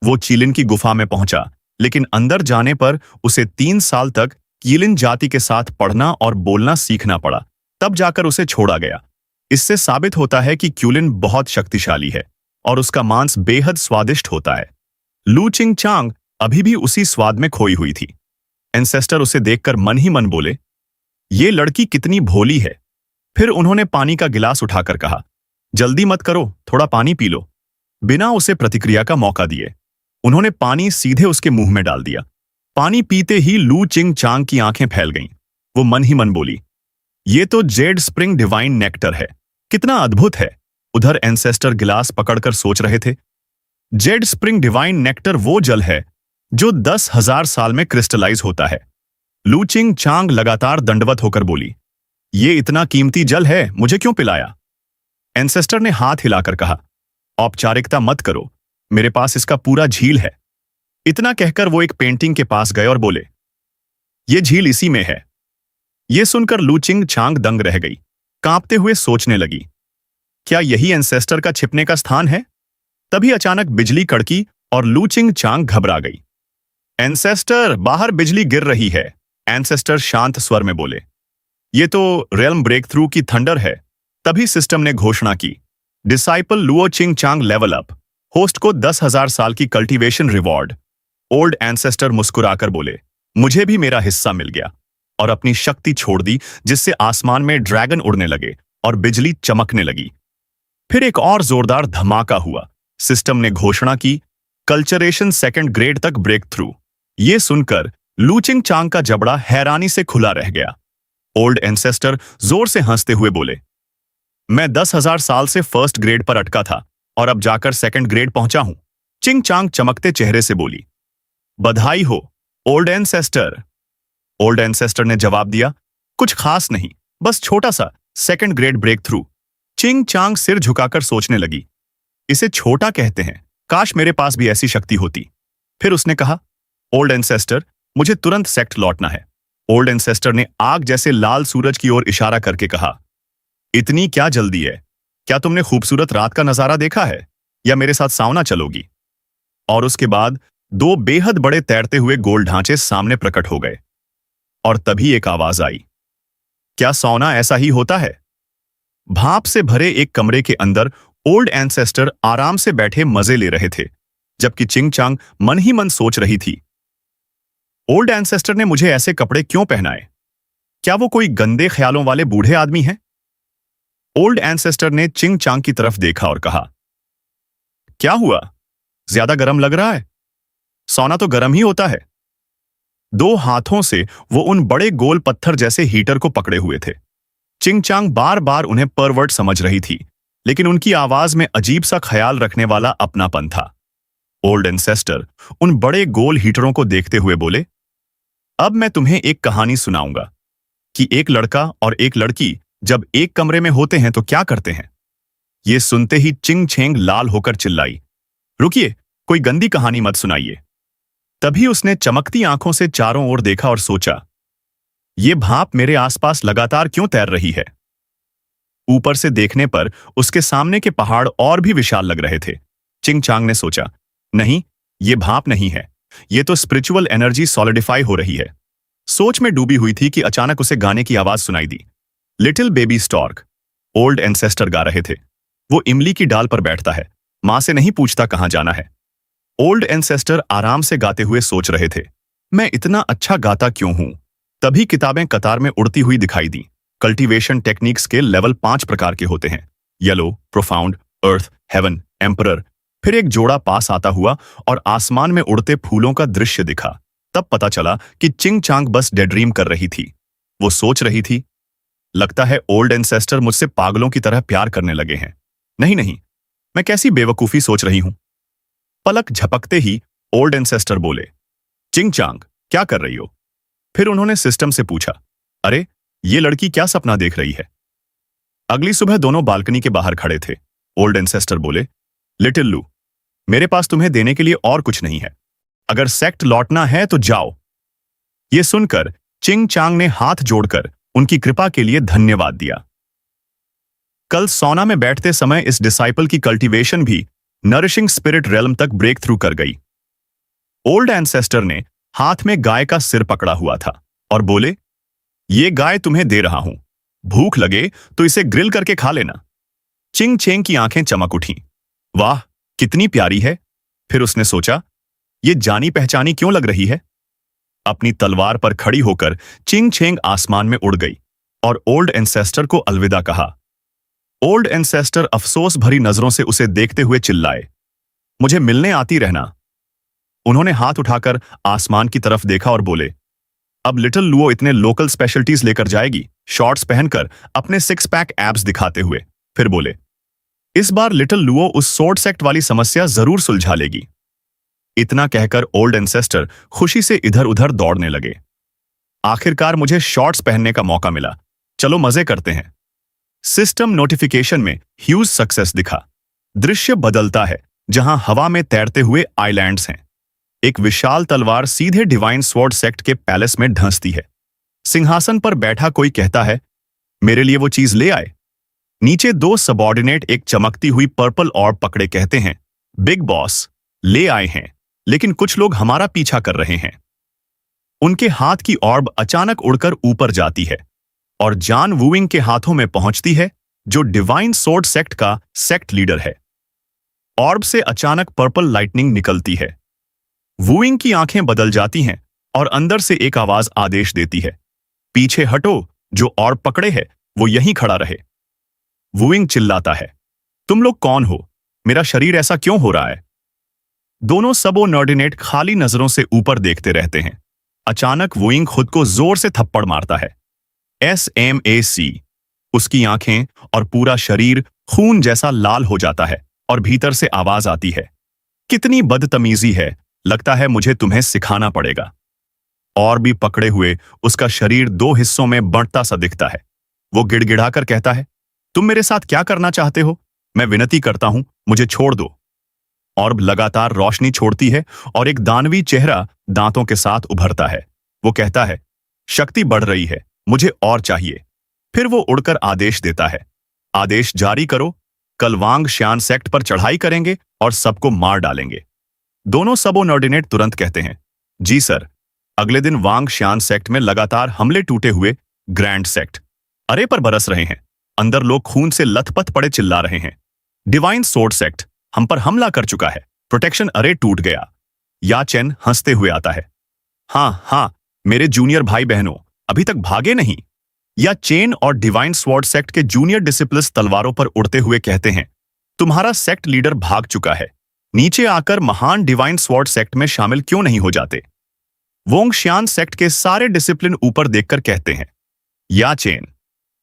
वो चीलिन की गुफा में पहुंचा, लेकिन अंदर जाने पर उसे 3 साल तक कीलिन जाति के साथ पढ़ना और बोलना सीखना पड़ा। तब जाकर उसे छोड़ा गया। इससे साबित होता है कि क्यूलिन बहुत शक्तिशाली है और उसका मांस बेहद स्वादिष्ट होता है। लू चिंग चांग अभी भी उसी स्वाद में खोई हुई थी। एंसेस्टर उसे देखकर मन ही मन बोले, ये लड़की कितनी भोली है। फिर उन्होंने पानी का गिलास उठाकर कहा, जल्दी मत करो, थोड़ा पानी पी लो। बिना उसे प्रतिक्रिया का मौका दिए उन्होंने पानी सीधे उसके मुंह में डाल दिया। पानी पीते ही लू चिंग चांग की आंखें फैल गईं। वो मन ही मन बोली, ये तो जेड स्प्रिंग डिवाइन नेक्टर है, कितना अद्भुत है। उधर एंसेस्टर गिलास पकड़कर सोच रहे थे। जेड स्प्रिंग डिवाइन नेक्टर वो जल है जो 10,000 साल में क्रिस्टलाइज होता है। लू चिंग चांग लगातार दंडवत होकर बोली, ये इतना कीमती जल है, मुझे क्यों पिलाया? एंसेस्टर ने हाथ हिलाकर कहा, औपचारिकता मत करो, मेरे पास इसका पूरा झील है। इतना कहकर वो एक पेंटिंग के पास गए और बोले, ये झील इसी में है। ये सुनकर लू चिंग चांग दंग रह गई। कांपते हुए सोचने लगी, क्या यही एंसेस्टर का छिपने का स्थान है? तभी अचानक बिजली कड़की और लू चिंग चांग घबरा गई। एंसेस्टर, बाहर बिजली गिर रही है। एंसेस्टर शांत स्वर में बोले। ये तो रेल्म ब्रेक थ्रू की थंडर है। तभी सिस्टम ने घोषणा की, डिसाइपल लुओ चिंग चांग लेवल अप, होस्ट को 10,000 साल की कल्टीवेशन रिवॉर्ड। ओल्ड एंसेस्टर मुस्कुराकर बोले, मुझे भी मेरा हिस्सा मिल गया, और अपनी शक्ति छोड़ दी, जिससे आसमान में ड्रैगन उड़ने लगे और बिजली चमकने लगी। फिर एक और जोरदार धमाका हुआ। सिस्टम ने घोषणा की, कल्चरेशन सेकंड ग्रेड तक ब्रेक थ्रू। ये सुनकर लूचिंग चांग का जबड़ा हैरानी से खुला रह गया। ओल्ड एंसेस्टर जोर से हंसते हुए बोले, मैं 10,000 साल से फर्स्ट ग्रेड पर अटका था और अब जाकर सेकंड ग्रेड पहुंचा हूं। चिंग चांग चमकते चेहरे से बोली, बधाई हो ओल्ड एंसेस्टर। ओल्ड एंसेस्टर ने जवाब दिया, कुछ खास नहीं, बस छोटा सा सेकंड ग्रेड ब्रेक थ्रू। चिंग चांग सिर झुकाकर सोचने लगी, इसे छोटा कहते हैं, काश मेरे पास भी ऐसी शक्ति होती। फिर उसने कहा, ओल्ड एंसेस्टर, मुझे तुरंत सेक्ट लौटना है। ओल्ड एंसेस्टर ने आग जैसे लाल सूरज की ओर इशारा करके कहा, इतनी क्या जल्दी है? क्या तुमने खूबसूरत रात का नजारा देखा है, या मेरे साथ सावना चलोगी? और उसके बाद दो बेहद बड़े तैरते हुए गोल ढांचे सामने प्रकट हो गए। और तभी एक आवाज आई, क्या सावना ऐसा ही होता है? भाप से भरे एक कमरे के अंदर ओल्ड एंसेस्टर आराम से बैठे मजे ले रहे थे, जबकि चिंग चांग मन ही मन सोच रही थी, ओल्ड एंसेस्टर ने मुझे ऐसे कपड़े क्यों पहनाए? क्या वो कोई गंदे ख्यालों वाले बूढ़े आदमी हैं? ओल्ड एंसेस्टर ने चिंग चांग की तरफ देखा और कहा, क्या हुआ? ज्यादा गर्म लग रहा है? सोना तो गर्म ही होता है। दो हाथों से वो उन बड़े गोल पत्थर जैसे हीटर को पकड़े हुए थे। चिंग चांग बार बार उन्हें परवर्ट समझ रही थी, लेकिन उनकी आवाज में अजीब सा ख्याल रखने वाला अपनापन था। ओल्ड एंसेस्टर उन बड़े गोल हीटरों को देखते हुए बोले, अब मैं तुम्हें एक कहानी सुनाऊंगा कि एक लड़का और एक लड़की जब एक कमरे में होते हैं तो क्या करते हैं। ये सुनते ही चिंग छेंग लाल होकर चिल्लाई, रुकिए, कोई गंदी कहानी मत सुनाइए। तभी उसने चमकती आंखों से चारों ओर देखा और सोचा, ये भाप मेरे आसपास लगातार क्यों तैर रही है? ऊपर से देखने पर उसके सामने के पहाड़ और भी विशाल लग रहे थे। चिंग चांग ने सोचा, नहीं, ये भाप नहीं है, ये तो स्पिरिचुअल एनर्जी सॉलिडिफाई हो रही है। सोच में डूबी हुई थी कि अचानक उसे गाने की आवाज सुनाई दी। Little baby stork, old ancestor गा रहे थे। वो इमली की डाल पर बैठता है, मां से नहीं पूछता कहां जाना है। ओल्ड एंसेस्टर आराम से गाते हुए सोच रहे थे, मैं इतना अच्छा गाता क्यों हूं? तभी किताबें कतार में उड़ती हुई दिखाई दी। कल्टीवेशन टेक्निक्स के लेवल 5 प्रकार के होते हैं, येलो, प्रोफाउंड, अर्थ, हेवन, एम्परर। फिर एक जोड़ा पास आता हुआ और आसमान में उड़ते फूलों का दृश्य दिखा। तब पता चला कि चिंग चांग बस डेड्रीम कर रही थी। वो सोच रही थी, लगता है ओल्ड एंसेस्टर मुझसे पागलों की तरह प्यार करने लगे हैं। नहीं नहीं, मैं कैसी बेवकूफी सोच रही हूं। पलक झपकते ही ओल्ड एंसेस्टर बोले, चिंग चांग, क्या कर रही हो? फिर उन्होंने सिस्टम से पूछा, अरे ये लड़की क्या सपना देख रही है? अगली सुबह दोनों बालकनी के बाहर खड़े थे। ओल्ड एंसेस्टर बोले, लिटिल लू, मेरे पास तुम्हें देने के लिए और कुछ नहीं है। अगर सेक्ट लौटना है तो जाओ। ये सुनकर चिंग चांग ने हाथ जोड़कर उनकी कृपा के लिए धन्यवाद दिया। कल सोना में बैठते समय इस डिसाइपल की कल्टीवेशन भी नरिशिंग स्पिरिट रेल्म तक ब्रेक थ्रू कर गई। ओल्ड एंसेस्टर ने हाथ में गाय का सिर पकड़ा हुआ था और बोले, ये गाय तुम्हें दे रहा हूं, भूख लगे तो इसे ग्रिल करके खा लेना। चिंग चेंग की आंखें चमक उठीं। वाह, कितनी प्यारी है। फिर उसने सोचा, ये जानी पहचानी क्यों लग रही है। अपनी तलवार पर खड़ी होकर चिंग चेंग आसमान में उड़ गई और ओल्ड एंसेस्टर को अलविदा कहा। ओल्ड एंसेस्टर अफसोस भरी नजरों से उसे देखते हुए चिल्लाए, मुझे मिलने आती रहना। उन्होंने हाथ उठाकर आसमान की तरफ देखा और बोले, अब लिटिल लुओ इतने लोकल स्पेशलिटीज लेकर जाएगी, शॉर्ट्स पहनकर अपने 6 पैक एब्स दिखाते हुए। फिर बोले, इस बार लिटिल लुओ उस सोर्ड सेक्ट वाली समस्या जरूर सुलझा लेगी। इतना कहकर ओल्ड एंसेस्टर खुशी से इधर उधर दौड़ने लगे। आखिरकार मुझे शॉर्ट्स पहनने का मौका मिला, चलो मजे करते हैं। सिस्टम नोटिफिकेशन में ह्यूज सक्सेस दिखा। दृश्य बदलता है, जहां हवा में तैरते हुए आइलैंड्स हैं। एक विशाल तलवार सीधे डिवाइन स्वॉर्ड सेक्ट के पैलेस में ढंसती है। सिंहासन पर बैठा कोई कहता है, मेरे लिए वो चीज ले आए। नीचे दो सबॉर्डिनेट एक चमकती हुई पर्पल ऑर्ब पकड़े कहते हैं, बिग बॉस ले आए हैं। लेकिन कुछ लोग हमारा पीछा कर रहे हैं। उनके हाथ की ऑर्ब अचानक उड़कर ऊपर जाती है और जॉन वूइंग के हाथों में पहुंचती है, जो डिवाइन सोर्ड सेक्ट का सेक्ट लीडर है। ऑर्ब से अचानक पर्पल लाइटनिंग निकलती है। वूइंग की आंखें बदल जाती हैं और अंदर से एक आवाज आदेश देती है, पीछे हटो, जो ऑर्ब पकड़े है वो यहीं खड़ा रहे। वूइंग चिल्लाता है, तुम लोग कौन हो? मेरा शरीर ऐसा क्यों हो रहा है? दोनों सबोर्डिनेट खाली नजरों से ऊपर देखते रहते हैं। अचानक वूइंग खुद को जोर से थप्पड़ मारता है। SMAC। उसकी आंखें और पूरा शरीर खून जैसा लाल हो जाता है और भीतर से आवाज आती है, कितनी बदतमीजी है, लगता है मुझे तुम्हें सिखाना पड़ेगा। और भी पकड़े हुए उसका शरीर दो हिस्सों में बंटता सा दिखता है। वो गिड़गिड़ाकर कहता है, तुम मेरे साथ क्या करना चाहते हो? मैं विनती करता हूं, मुझे छोड़ दो। ऑर्ब लगातार रोशनी छोड़ती है और एक दानवी चेहरा दांतों के साथ उभरता है। वो कहता है, शक्ति बढ़ रही है, मुझे और चाहिए। फिर वो उड़कर आदेश देता है, आदेश जारी करो, कल वांग श्यान सेक्ट पर चढ़ाई करेंगे और सबको मार डालेंगे। दोनों सबोर्डिनेट तुरंत कहते हैं, जी सर। अगले दिन वांग श्यान सेक्ट में लगातार हमले टूटे हुए ग्रैंड सेक्ट अरे पर बरस रहे हैं। अंदर लोग खून से लथपथ पड़े चिल्ला रहे हैं, डिवाइन सोर्ड सेक्ट हम पर हमला कर चुका है, प्रोटेक्शन अरे टूट गया। या चेन हंसते हुए आता है, हाँ, मेरे जूनियर भाई बहनों, अभी तक भागे नहीं। या चेन और डिवाइन स्वॉर्ड सेक्ट के जूनियर डिसिप्लिस तलवारों पर उड़ते हुए कहते हैं, तुम्हारा सेक्ट लीडर भाग चुका है, नीचे आकर महान डिवाइन स्वॉर्ड सेक्ट में शामिल क्यों नहीं हो जाते? वोंग श्यान सेक्ट के सारे डिसिप्लिन ऊपर देखकर कहते हैं, या चेन,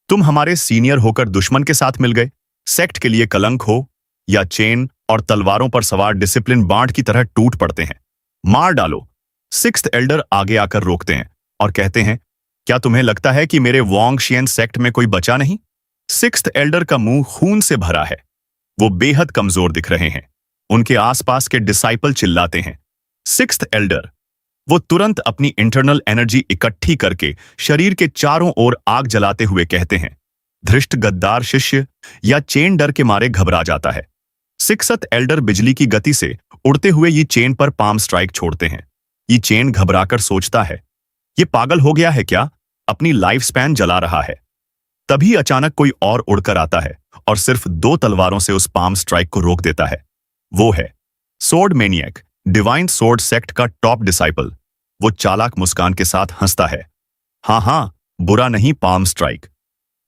तुम हमारे सीनियर होकर दुश्मन के साथ मिल गए, सेक्ट के लिए कलंक हो। या चेन और तलवारों पर सवार डिसिप्लिन बांट की तरह टूट पड़ते हैं, मार डालो। सिक्स्थ एल्डर आगे आकर रोकते हैं और कहते हैं, क्या तुम्हें लगता है कि मेरे वोंग श्यान सेक्ट में कोई बचा नहीं? सिक्स्थ एल्डर का मुंह खून से भरा है, वो बेहद कमजोर दिख रहे हैं। उनके आसपास के डिसाइपल चिल्लाते हैं, सिक्स्थ एल्डर। वो तुरंत अपनी इंटरनल एनर्जी इकट्ठी करके शरीर के चारों ओर आग जलाते हुए कहते हैं, धृष्ट गद्दार शिष्य। या चेन डर के मारे घबरा जाता है। सिक्स्थ एल्डर बिजली की गति से उड़ते हुए ये चेन पर पाम स्ट्राइक छोड़ते हैं। ये चेन घबराकर सोचता है, ये पागल हो गया है क्या, अपनी लाइफ स्पैन जला रहा है। तभी अचानक कोई और उड़कर आता है और सिर्फ 2 तलवारों से उस पाम स्ट्राइक को रोक देता है। वो है sword maniac, divine sword sect का टॉप डिसाइपल। वो चालाक मुस्कान के साथ हंसता है, हाँ, बुरा नहीं पाम स्ट्राइक।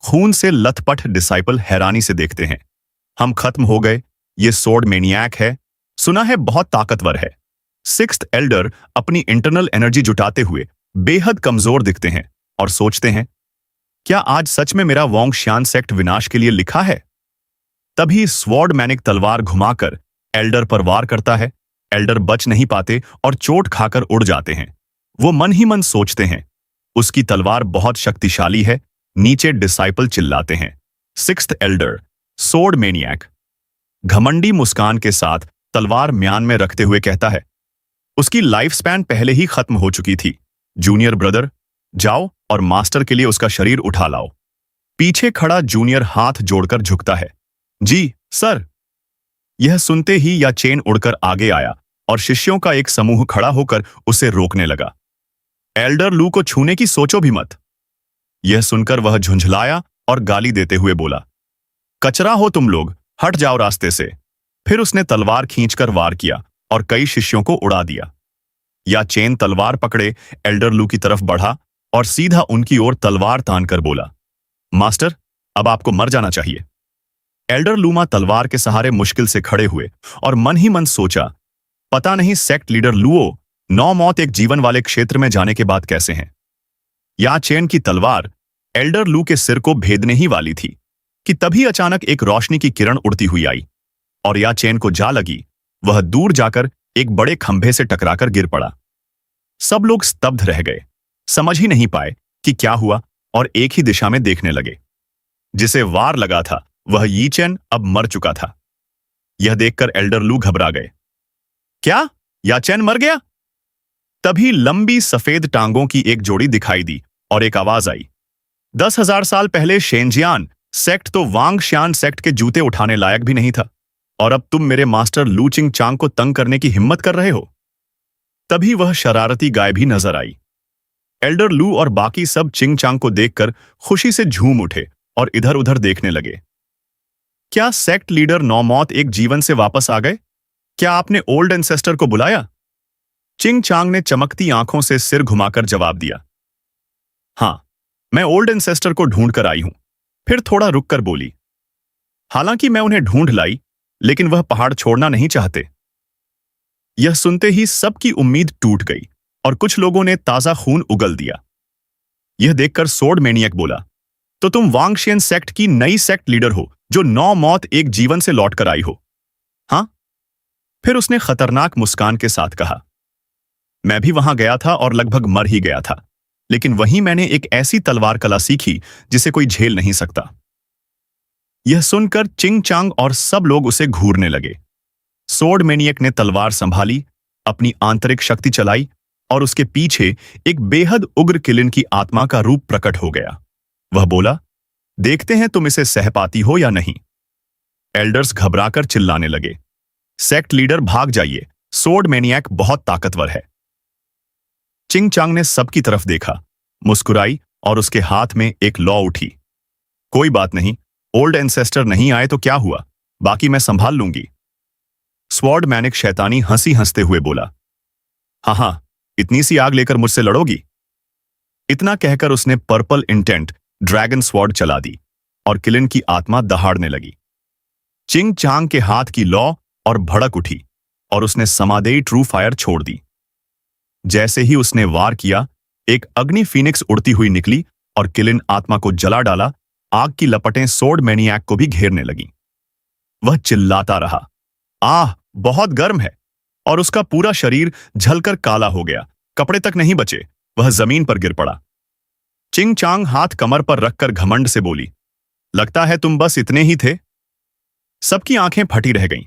खून से लथपथ डिसाइपल हैरानी से देखते हैं, हम खत्म हो गए, ये सोर्ड मैनियक है, सुना है बहुत ताकतवर है। सिक्स्थ एल्डर अपनी इंटरनल एनर्जी जुटाते हुए बेहद कमजोर दिखते हैं और सोचते हैं, क्या आज सच में मेरा वोंग श्यान सेक्ट विनाश के लिए लिखा है? तभी स्वॉर्ड मैनिक तलवार घुमाकर एल्डर पर वार करता है। एल्डर बच नहीं पाते और चोट खाकर उड़ जाते हैं। वो मन ही मन सोचते हैं, उसकी तलवार बहुत शक्तिशाली है। नीचे डिसाइपल चिल्लाते हैं, सिक्स्थ एल्डर, सोर्ड मैनियक। घमंडी मुस्कान के साथ तलवार म्यान में रखते हुए कहता है, उसकी लाइफ स्पैन पहले ही खत्म हो चुकी थी। जूनियर ब्रदर, जाओ और मास्टर के लिए उसका शरीर उठा लाओ। पीछे खड़ा जूनियर हाथ जोड़कर झुकता है, जी सर। यह सुनते ही या चेन उड़कर आगे आया और शिष्यों का एक समूह खड़ा होकर उसे रोकने लगा। एल्डर लू को छूने की सोचो भी मत। यह सुनकर वह झुंझलाया और गाली देते हुए बोला, कचरा हो तुम लोग, हट जाओ रास्ते से। फिर उसने तलवार खींचकर वार किया और कई शिष्यों को उड़ा दिया। या चेन तलवार पकड़े एल्डर लू की तरफ बढ़ा और सीधा उनकी ओर तलवार तानकर बोला, मास्टर, अब आपको मर जाना चाहिए। एल्डर लूमा तलवार के सहारे मुश्किल से खड़े हुए और मन ही मन सोचा, पता नहीं सेक्ट लीडर लुओ 9 मौत एक जीवन वाले क्षेत्र में जाने के बाद कैसे हैं। या चेन की तलवार एल्डर लू के सिर को भेदने ही वाली थी कि तभी अचानक एक रोशनी की किरण उड़ती हुई आई और या चेन को जा लगी। वह दूर जाकर एक बड़े खंभे से टकराकर गिर पड़ा। सब लोग स्तब्ध रह गए, समझ ही नहीं पाए कि क्या हुआ और एक ही दिशा में देखने लगे। जिसे वार लगा था वह यी चेन अब मर चुका था। यह देखकर एल्डर लू घबरा गए, क्या या चेन मर गया? तभी लंबी सफेद टांगों की एक जोड़ी दिखाई दी और एक आवाज आई, 10,000 साल पहले शेंजियान सेक्ट तो वांग श्यान सेक्ट के जूते उठाने लायक भी नहीं था और अब तुम मेरे मास्टर लू चिंग चांग को तंग करने की हिम्मत कर रहे हो। तभी वह शरारती गाय भी नजर आई। एल्डर लू और बाकी सब चिंग चांग को देखकर खुशी से झूम उठे और इधर उधर देखने लगे। क्या सेक्ट लीडर नौमौत एक जीवन से वापस आ गए? क्या आपने ओल्ड एंसेस्टर को बुलाया? चिंग चांग ने चमकती आंखों से सिर घुमाकर जवाब दिया। हां, मैं ओल्ड एंसेस्टर को ढूंढ कर आई हूं। फिर थोड़ा रुककर बोली, हालांकि मैं उन्हें ढूंढ लाई, लेकिन वह पहाड़ छोड़ना नहीं चाहते। यह सुनते ही सबकी उम्मीद टूट गई और कुछ लोगों ने ताजा खून उगल दिया। यह देखकर सोर्ड मैनियक बोला, तो तुम वांगशियन सेक्ट की नई सेक्ट लीडर हो जो 9 मौत एक जीवन से लौटकर आई हो? हां? फिर उसने खतरनाक मुस्कान के साथ कहा, मैं भी वहां गया था और लगभग मर ही गया था, लेकिन वहीं मैंने एक ऐसी तलवार कला सीखी जिसे कोई झेल नहीं सकता। यह सुनकर चिंग चांग और सब लोग उसे घूरने लगे। सोर्ड मैनियक ने तलवार संभाली, अपनी आंतरिक शक्ति चलाई और उसके पीछे एक बेहद उग्र किलिन की आत्मा का रूप प्रकट हो गया। वह बोला, देखते हैं तुम इसे सह पाती हो या नहीं। एल्डर्स घबराकर चिल्लाने लगे, सेक्ट लीडर भाग जाइए, सोर्ड मैनियक बहुत ताकतवर है। चिंग चांग ने सबकी तरफ देखा, मुस्कुराई और उसके हाथ में एक लौ उठी। कोई बात नहीं, ओल्ड एंसेस्टर नहीं आए तो क्या हुआ, बाकी मैं संभाल लूंगी। स्वॉर्ड मैनिक शैतानी हंसी हंसते हुए बोला, हाँ, इतनी सी आग लेकर मुझसे लड़ोगी? इतना कहकर उसने पर्पल इंटेंट ड्रैगन स्वॉर्ड चला दी और किलिन की आत्मा दहाड़ने लगी। चिंग चांग के हाथ की लौ और भड़क उठी और उसने समादेई ट्रू फायर छोड़ दी। जैसे ही उसने वार किया, एक अग्नि फीनिक्स उड़ती हुई निकली और किलिन आत्मा को जला डाला। आग की लपटें सोर्ड मैनियक को भी घेरने लगी। वह चिल्लाता रहा, आह, बहुत गर्म है, और उसका पूरा शरीर झलकर काला हो गया, कपड़े तक नहीं बचे। वह जमीन पर गिर पड़ा। चिंग चांग हाथ कमर पर रखकर घमंड से बोली, लगता है तुम बस इतने ही थे। सबकी आंखें फटी रह गईं।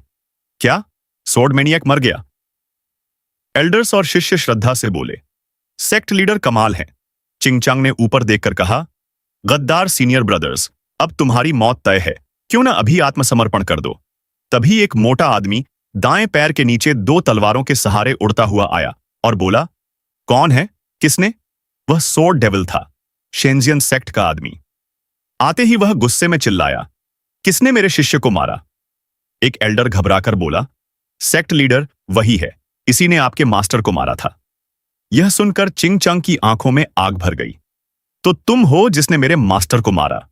क्या सोर्ड मैनियक मर गया? एल्डर्स और शिष्य श्रद्धा से बोले, सेक्ट लीडर कमाल है। चिंग चांग ने ऊपर देखकर कहा, गद्दार सीनियर ब्रदर्स, अब तुम्हारी मौत तय है, क्यों ना अभी आत्मसमर्पण कर दो। तभी एक मोटा आदमी दाएं पैर के नीचे 2 तलवारों के सहारे उड़ता हुआ आया और बोला, कौन है? किसने? वह सोर्ड डेविल था, शेंजियन सेक्ट का आदमी। आते ही वह गुस्से में चिल्लाया, किसने मेरे शिष्य को मारा? एक एल्डर घबराकर बोला, सेक्ट लीडर वही है, इसी ने आपके मास्टर को मारा था। यह सुनकर चिंग चांग की आंखों में आग भर गई। तो तुम हो जिसने मेरे मास्टर को मारा?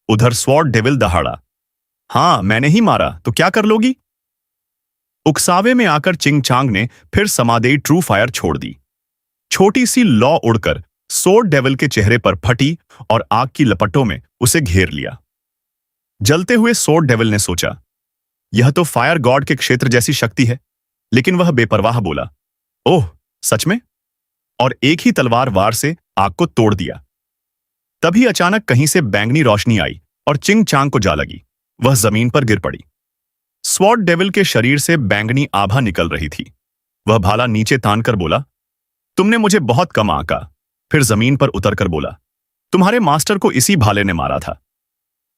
उधर स्वॉर्ड डेविल दहाड़ा, हां, मैंने ही मारा, तो क्या कर लोगी? उकसावे में आकर चिंग चांग ने फिर समादेई ट्रू फायर छोड़ दी। छोटी सी लौ उड़कर सोर्ड डेविल के चेहरे पर फटी और आग की लपटों में उसे घेर लिया। जलते हुए सोर्ड डेविल ने सोचा, यह तो फायर गॉड के क्षेत्र जैसी शक्ति है, लेकिन वह बेपरवाह बोला, ओह, सच में? और एक ही तलवार वार से आग को तोड़ दिया। तभी अचानक कहीं से बैंगनी रोशनी आई और चिंग चांग को जा लगी। वह जमीन पर गिर पड़ी। स्वॉर्ड डेविल के शरीर से बैंगनी आभा निकल रही थी। वह भाला नीचे तानकर बोला, तुमने मुझे बहुत कम आंका। फिर जमीन पर उतरकर बोला, तुम्हारे मास्टर को इसी भाले ने मारा था।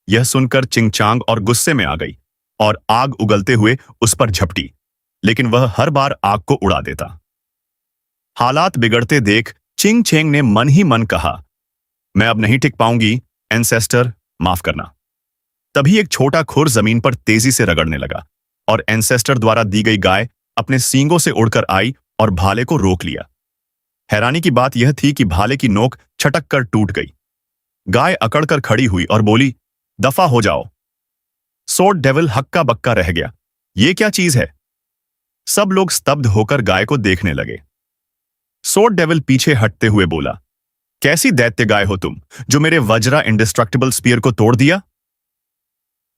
यह सुनकर चिंग चांग और गुस्से में आ गई और आग उगलते हुए उस पर झपटी, लेकिन वह हर बार आग को उड़ा देता। हालात बिगड़ते देख चिंग चेंग ने मन ही मन कहा, मैं अब नहीं टिक पाऊंगी, एंसेस्टर माफ करना। तभी एक छोटा खुर जमीन पर तेजी से रगड़ने लगा और एंसेस्टर द्वारा दी गई गाय अपने सींगों से उड़कर आई और भाले को रोक लिया। हैरानी की बात यह थी कि भाले की नोक छटक कर टूट गई। गाय अकड़कर खड़ी हुई और बोली, दफा हो जाओ। सोर्ड डेविल हक्का बक्का रह गया, ये क्या चीज है? सब लोग स्तब्ध होकर गाय को देखने लगे। सोर्ड डेविल पीछे हटते हुए बोला, कैसी दैत्य गाय हो तुम, जो मेरे वज्रा इंडिस्ट्रक्टिबल स्पीयर को तोड़ दिया?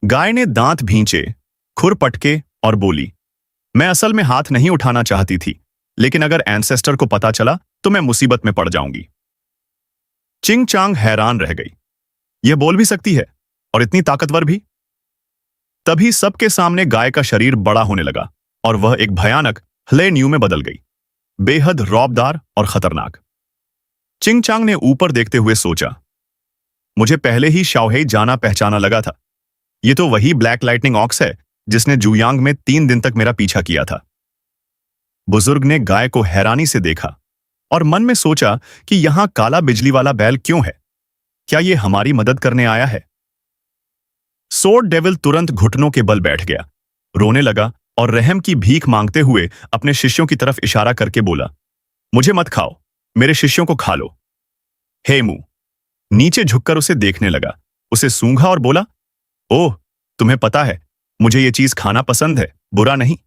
गाय ने दांत भींचे, खुर पटके और बोली, मैं असल में हाथ नहीं उठाना चाहती थी, लेकिन अगर एंसेस्टर को पता चला तो मैं मुसीबत में पड़ जाऊंगी। चिंग चांग हैरान रह गई, यह बोल भी सकती है और इतनी ताकतवर भी? तभी सबके सामने गाय का शरीर बड़ा होने लगा और वह एक भयानक हले न्यू में बदल गई, बेहद रौबदार और खतरनाक। चिंग चांग ने ऊपर देखते हुए सोचा, मुझे पहले ही शाओहेई जाना पहचाना लगा था। ये तो वही ब्लैक लाइटनिंग ऑक्स है जिसने जुयांग में 3 दिन तक मेरा पीछा किया था। बुजुर्ग ने गाय को हैरानी से देखा और मन में सोचा कि यहां काला बिजली वाला बैल क्यों है? क्या ये हमारी मदद करने आया है? सोर्ड डेविल तुरंत घुटनों के बल बैठ गया, रोने लगा और रहम की भीख मांगते हुए अपने शिष्यों की तरफ इशारा करके बोला, मुझे मत खाओ, मेरे शिष्यों को खा लो। हेमू नीचे झुककर उसे देखने लगा, उसे सूंघा और बोला, ओह, तुम्हें पता है, मुझे ये चीज खाना पसंद है, बुरा नहीं।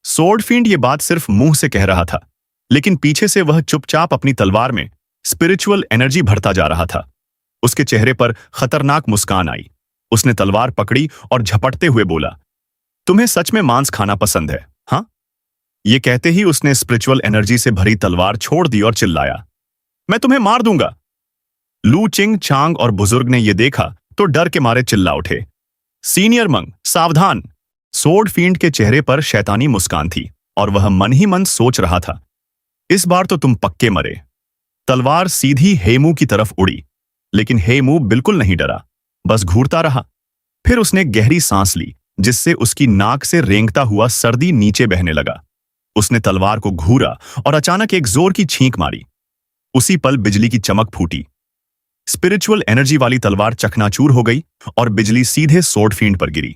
सोर्डफील्ड ये बात सिर्फ मुंह से कह रहा था, लेकिन पीछे से वह चुपचाप अपनी तलवार में स्पिरिचुअल एनर्जी भरता जा रहा था। उसके चेहरे पर खतरनाक मुस्कान आई। उसने तलवार पकड़ी और झपटते हुए बोला, तुम्हें सच में मांस खाना पसंद है, हाँ? ये कहते ही उसने स्पिरिचुअल एनर्जी से भरी तलवार छोड़ दी और चिल्लाया, मैं तुम्हें मार दूंगा। लू चिंग चांग और बुजुर्ग ने यह देखा तो डर के मारे चिल्ला उठे, सीनियर मंग सावधान। सोर्डफील्ड के चेहरे पर शैतानी मुस्कान थी और वह मन ही मन सोच रहा था, इस बार तो तुम पक्के मरे। तलवार सीधी हेमू की तरफ उड़ी, लेकिन हेमू बिल्कुल नहीं डरा, बस घूरता रहा। फिर उसने गहरी सांस ली, जिससे उसकी नाक से रेंगता हुआ सर्दी नीचे बहने लगा। उसने तलवार को घूरा और अचानक एक जोर की छींक मारी। उसी पल बिजली की चमक फूटी। स्पिरिचुअल एनर्जी वाली तलवार चकनाचूर हो गई और बिजली सीधे सोर्डफील्ड पर गिरी।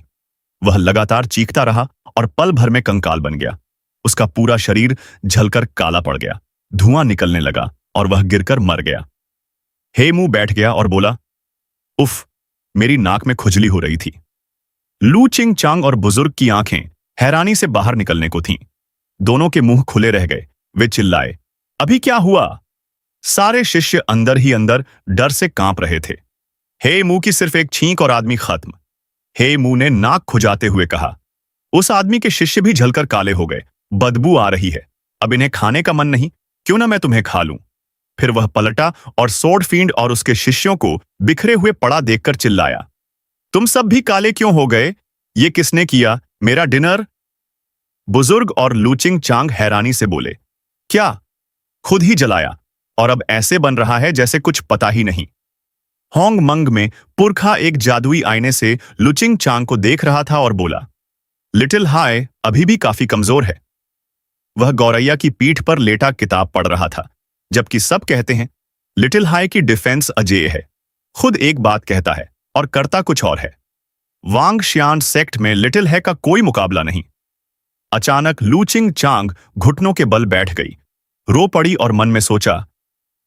वह लगातार चीखता रहा और पल भर में कंकाल बन गया। उसका पूरा शरीर झलकर काला पड़ गया, धुआं निकलने लगा और वह गिरकर मर गया। हेमू बैठ गया और बोला, उफ, मेरी नाक में खुजली हो रही थी। लू चिंग चांग और बुजुर्ग की आंखें हैरानी से बाहर निकलने को थीं। दोनों के मुंह खुले रह गए। वे चिल्लाए, अभी क्या हुआ? सारे शिष्य अंदर ही अंदर डर से कांप रहे थे। हेमू की सिर्फ एक छींक और आदमी खत्म। हेमू ने नाक खुजाते हुए कहा, उस आदमी के शिष्य भी झलकर काले हो गए। बदबू आ रही है, अब इन्हें खाने का मन नहीं, क्यों ना मैं तुम्हें खा लूं। फिर वह पलटा और सोर्डफील्ड और उसके शिष्यों को बिखरे हुए पड़ा देखकर चिल्लाया, तुम सब भी काले क्यों हो गए? ये किसने किया? मेरा डिनर? बुजुर्ग और लूचिंग चांग हैरानी से बोले, क्या? खुद ही जलाया, और अब ऐसे बन रहा है जैसे कुछ पता ही नहीं। होंग मंग में पुरखा एक जादुई आईने से लुचिंग चांग को देख रहा था और बोला, लिटिल हाय अभी भी काफी कमजोर है। वह गौरैया की पीठ पर लेटा किताब पढ़ रहा था, जबकि सब कहते हैं लिटिल हाय की डिफेंस अजेय है। खुद एक बात कहता है और करता कुछ और है। वांग शियान सेक्ट में लिटिल है का कोई मुकाबला नहीं। अचानक लूचिंग चांग घुटनों के बल बैठ गई, रो पड़ी और मन में सोचा,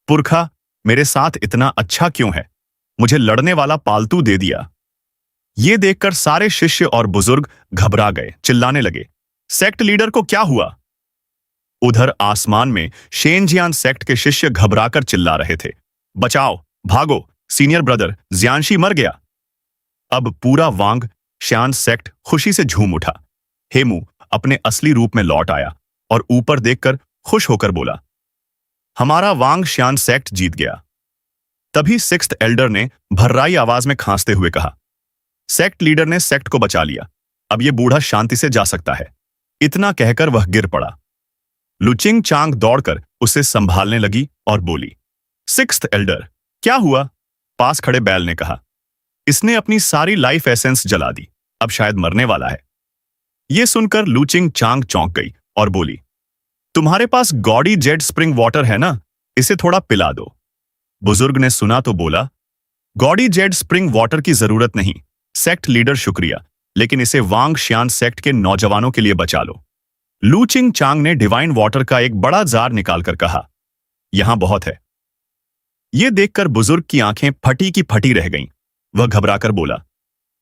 पुरखा मेरे साथ इतना अच्छा क्यों है? मुझे लड़ने वाला पालतू दे दिया। ये देखकर सारे शिष्य और बुजुर्ग घबरा गए, चिल्लाने लगे, सेक्ट लीडर को क्या हुआ? उधर आसमान में शेनजियान सेक्ट के शिष्य घबराकर चिल्ला रहे थे, बचाओ, भागो, सीनियर ब्रदर जियांशी मर गया। अब पूरा वांग श्यान सेक्ट खुशी से झूम उठा। हेमू अपने असली रूप में लौट आया और ऊपर देखकर खुश होकर बोला, हमारा वांग श्यान सेक्ट जीत गया। तभी सिक्स्थ एल्डर ने भर्राई आवाज में खांसते हुए कहा, सेक्ट लीडर ने सेक्ट को बचा लिया, अब यह बूढ़ा शांति से जा सकता है। इतना कहकर वह गिर पड़ा। लुचिंग चांग दौड़कर उसे संभालने लगी और बोली, सिक्स्थ एल्डर क्या हुआ? पास खड़े बैल ने कहा, इसने अपनी सारी लाइफ एसेंस जला दी, अब शायद मरने वाला है। यह सुनकर लुचिंग चांग चौंक गई और बोली, तुम्हारे पास गॉडी जेड स्प्रिंग वाटर है ना, इसे थोड़ा पिला दो। बुजुर्ग ने सुना तो बोला, गॉडी जेड स्प्रिंग वाटर की जरूरत नहीं, सेक्ट लीडर शुक्रिया, लेकिन इसे वांग शियान सेक्ट के नौजवानों के लिए बचा लो। लूचिंग चांग ने डिवाइन वाटर का एक बड़ा जार निकालकर कहा, यहां बहुत है। यह देखकर बुजुर्ग की आंखें फटी की फटी रह गईं। वह घबराकर बोला,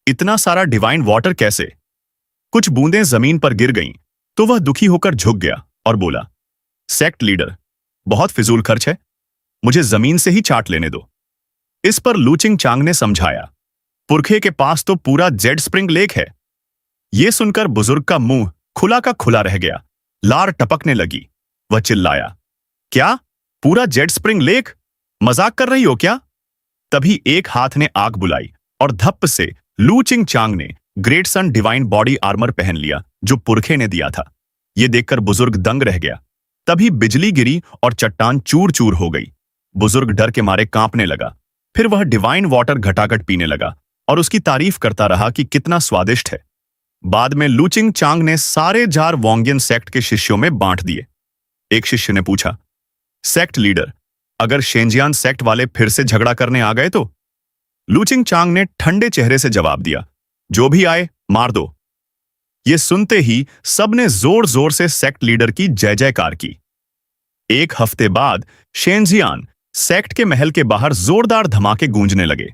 इतना सारा डिवाइन वाटर कैसे? कुछ बूंदें जमीन पर गिर गईं, तो वह दुखी होकर झुक गया और बोला, सेक्ट लीडर, बहुत फिजूल खर्च है, मुझे जमीन से ही चाट लेने दो। इस पर लूचिंग चांग ने समझाया, पुरखे के पास तो पूरा जेड स्प्रिंग लेक है। यह सुनकर बुजुर्ग का मुंह खुला का खुला रह गया, लार टपकने लगी। वह चिल्लाया, क्या? पूरा जेड स्प्रिंग लेक? मजाक कर रही हो क्या? तभी एक हाथ ने आग बुलाई और धप्प से लूचिंग चांग ने ग्रेट सन डिवाइन बॉडी आर्मर पहन लिया जो पुरखे ने दिया था। यह देखकर बुजुर्ग दंग रह गया। तभी बिजली गिरी और चट्टान चूर चूर हो गई। बुजुर्ग डर के मारे कांपने लगा। फिर वह डिवाइन वाटर घटाघट पीने लगा और उसकी तारीफ करता रहा कि कितना स्वादिष्ट है। बाद में लूचिंग चांग ने सारे जार वोंगियन सेक्ट के शिष्यों में बांट दिए। एक शिष्य ने पूछा, सेक्ट लीडर, अगर शेंजियान सेक्ट वाले फिर से झगड़ा करने आ गए तो? लूचिंग चांग ने ठंडे चेहरे से जवाब दिया, जो भी आए मार दो। ये सुनते ही सबने जोर जोर से सेक्ट लीडर की जय जयकार की। एक हफ्ते बाद शेंजियान सेक्ट के महल के बाहर जोरदार धमाके गूंजने लगे।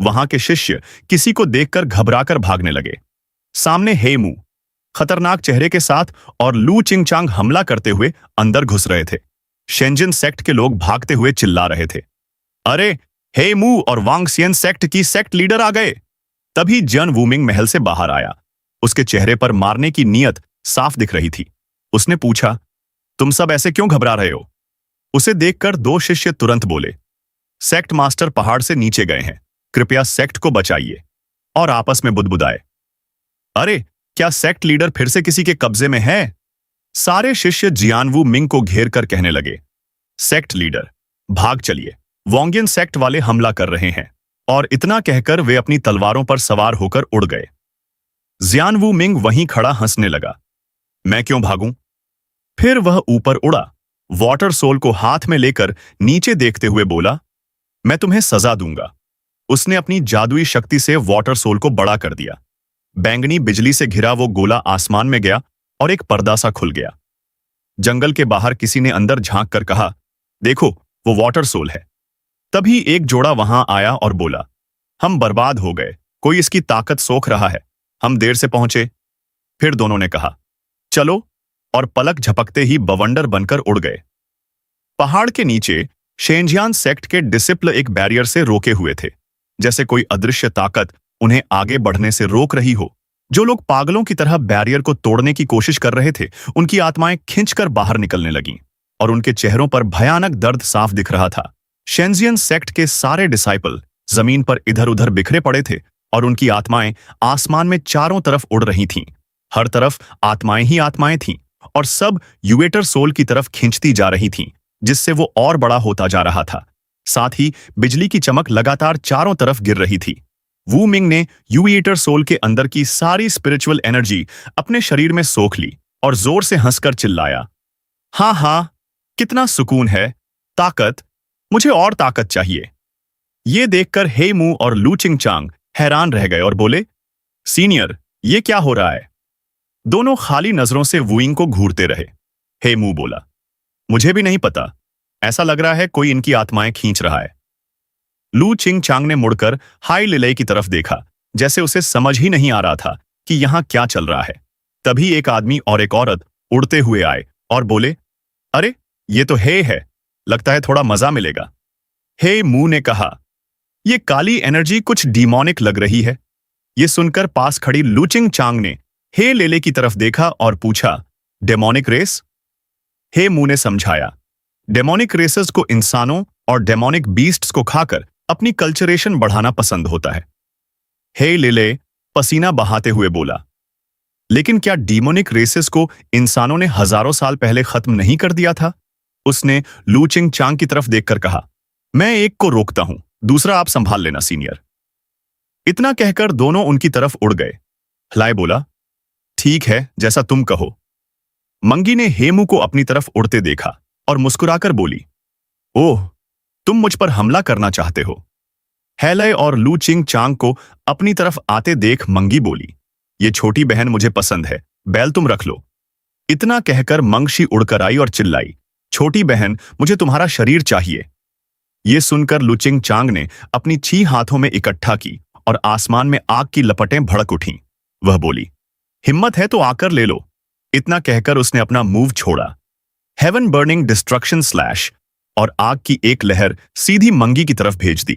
वहां के शिष्य किसी को देखकर घबराकर भागने लगे। सामने हेमू खतरनाक चेहरे के साथ और लू चिंगचांग हमला करते हुए अंदर घुस रहे थे। शेंजिन सेक्ट के लोग भागते हुए चिल्ला रहे थे, अरे हेमू और वांगसियन सेक्ट की सेक्ट लीडर आ गए। तभी जन वूमिंग महल से बाहर आया। उसके चेहरे पर मारने की नीयत साफ दिख रही थी। उसने पूछा, तुम सब ऐसे क्यों घबरा रहे हो? उसे देखकर दो शिष्य तुरंत बोले, सेक्ट मास्टर पहाड़ से नीचे गए हैं, कृपया सेक्ट को बचाइए। और आपस में बुदबुदाए, अरे क्या सेक्ट लीडर फिर से किसी के कब्जे में है? सारे शिष्य जियानवू मिंग को घेर कर कहने लगे, सेक्ट लीडर भाग चलिए, वोंगियन सेक्ट वाले हमला कर रहे हैं। और इतना कहकर वे अपनी तलवारों पर सवार होकर उड़ गए। जियानवू मिंग वहीं खड़ा हंसने लगा, मैं क्यों भागूं? फिर वह ऊपर उड़ा, वाटर सोल को हाथ में लेकर नीचे देखते हुए बोला, मैं तुम्हें सजा दूंगा। उसने अपनी जादुई शक्ति से वाटर सोल को बड़ा कर दिया। बैंगनी बिजली से घिरा वो गोला आसमान में गया और एक पर्दा सा खुल गया। जंगल के बाहर किसी ने अंदर झांक कर कहा, देखो वो वाटर सोल है। तभी एक जोड़ा वहां आया और बोला, हम बर्बाद हो गए, कोई इसकी ताकत सोख रहा है, हम देर से पहुंचे। फिर दोनों ने कहा, चलो, और पलक झपकते ही बवंडर बनकर उड़ गए। पहाड़ के नीचे शेंजियान सेक्ट के डिसिप्ल एक बैरियर से रोके हुए थे, जैसे कोई अदृश्य ताकत उन्हें आगे बढ़ने से रोक रही हो। जो लोग पागलों की तरह बैरियर को तोड़ने की कोशिश कर रहे थे, उनकी आत्माएं खिंचकर बाहर निकलने लगीं और उनके चेहरों पर भयानक दर्द साफ दिख रहा था। शेंजियन सेक्ट के सारे डिसाइपल जमीन पर इधर उधर बिखरे पड़े थे और उनकी आत्माएं आसमान में चारों तरफ उड़ रही थीं। हर तरफ आत्माएं ही आत्माएं थीं और सब यूएटर सोल की तरफ खींचती जा रही थीं, जिससे वो और बड़ा होता जा रहा था। साथ ही बिजली की चमक लगातार चारों तरफ गिर रही थी। वू मिंग ने यूएटर सोल के अंदर की सारी स्पिरिचुअल एनर्जी अपने शरीर में सोख ली और जोर से हंसकर चिल्लाया, हाँ हाँ, कितना सुकून है, ताकत, मुझे और ताकत चाहिए। ये देखकर हेमू और लू चिंगचांग हैरान रह गए और बोले, सीनियर, ये क्या हो रहा है? दोनों खाली नजरों से वूइंग को घूरते रहे। हेमू बोला, मुझे भी नहीं पता, ऐसा लग रहा है कोई इनकी आत्माएं खींच रहा है। लू चिंगचांग ने मुड़कर हाई लिले की तरफ देखा, जैसे उसे समझ ही नहीं आ रहा था कि यहां क्या चल रहा है। तभी एक आदमी और एक औरत उड़ते हुए आए और बोले, अरे ये तो हे है, लगता है थोड़ा मजा मिलेगा। हे मू ने कहा, ये काली एनर्जी कुछ डीमोनिक लग रही है। ये सुनकर पास खड़ी लू चिंगचांग ने हे लेले की तरफ देखा और पूछा, डेमोनिक रेस? हे मू ने समझाया, डेमोनिक रेसेस को इंसानों और डेमोनिक बीस्ट्स को खाकर अपनी कल्चरेशन बढ़ाना पसंद होता है। हे लेले पसीना बहाते हुए बोला, लेकिन क्या डीमोनिक रेसेस को इंसानों ने हजारों साल पहले खत्म नहीं कर दिया था? उसने लू चिंगचांग की तरफ देखकर कहा, मैं एक को रोकता हूं, दूसरा आप संभाल लेना सीनियर। इतना कहकर दोनों उनकी तरफ उड़ गए। हलाए बोला, ठीक है, जैसा तुम कहो। मंगी ने हेमू को अपनी तरफ उड़ते देखा और मुस्कुराकर बोली, ओह, तुम मुझ पर हमला करना चाहते हो? हेलय और लू चिंगचांग को अपनी तरफ आते देख मंगी बोली, ये छोटी बहन मुझे पसंद है, बैल तुम रख लो। इतना कहकर मंगशी उड़कर आई और चिल्लाई, छोटी बहन, मुझे तुम्हारा शरीर चाहिए। ये सुनकर लू चिंगचांग ने अपनी 6 हाथों में इकट्ठा की और आसमान में आग की लपटें भड़क उठीं। वह बोली, हिम्मत है तो आकर ले लो। इतना कहकर उसने अपना मूव छोड़ा, हेवन बर्निंग डिस्ट्रक्शन स्लैश, और आग की एक लहर सीधी मंगी की तरफ भेज दी।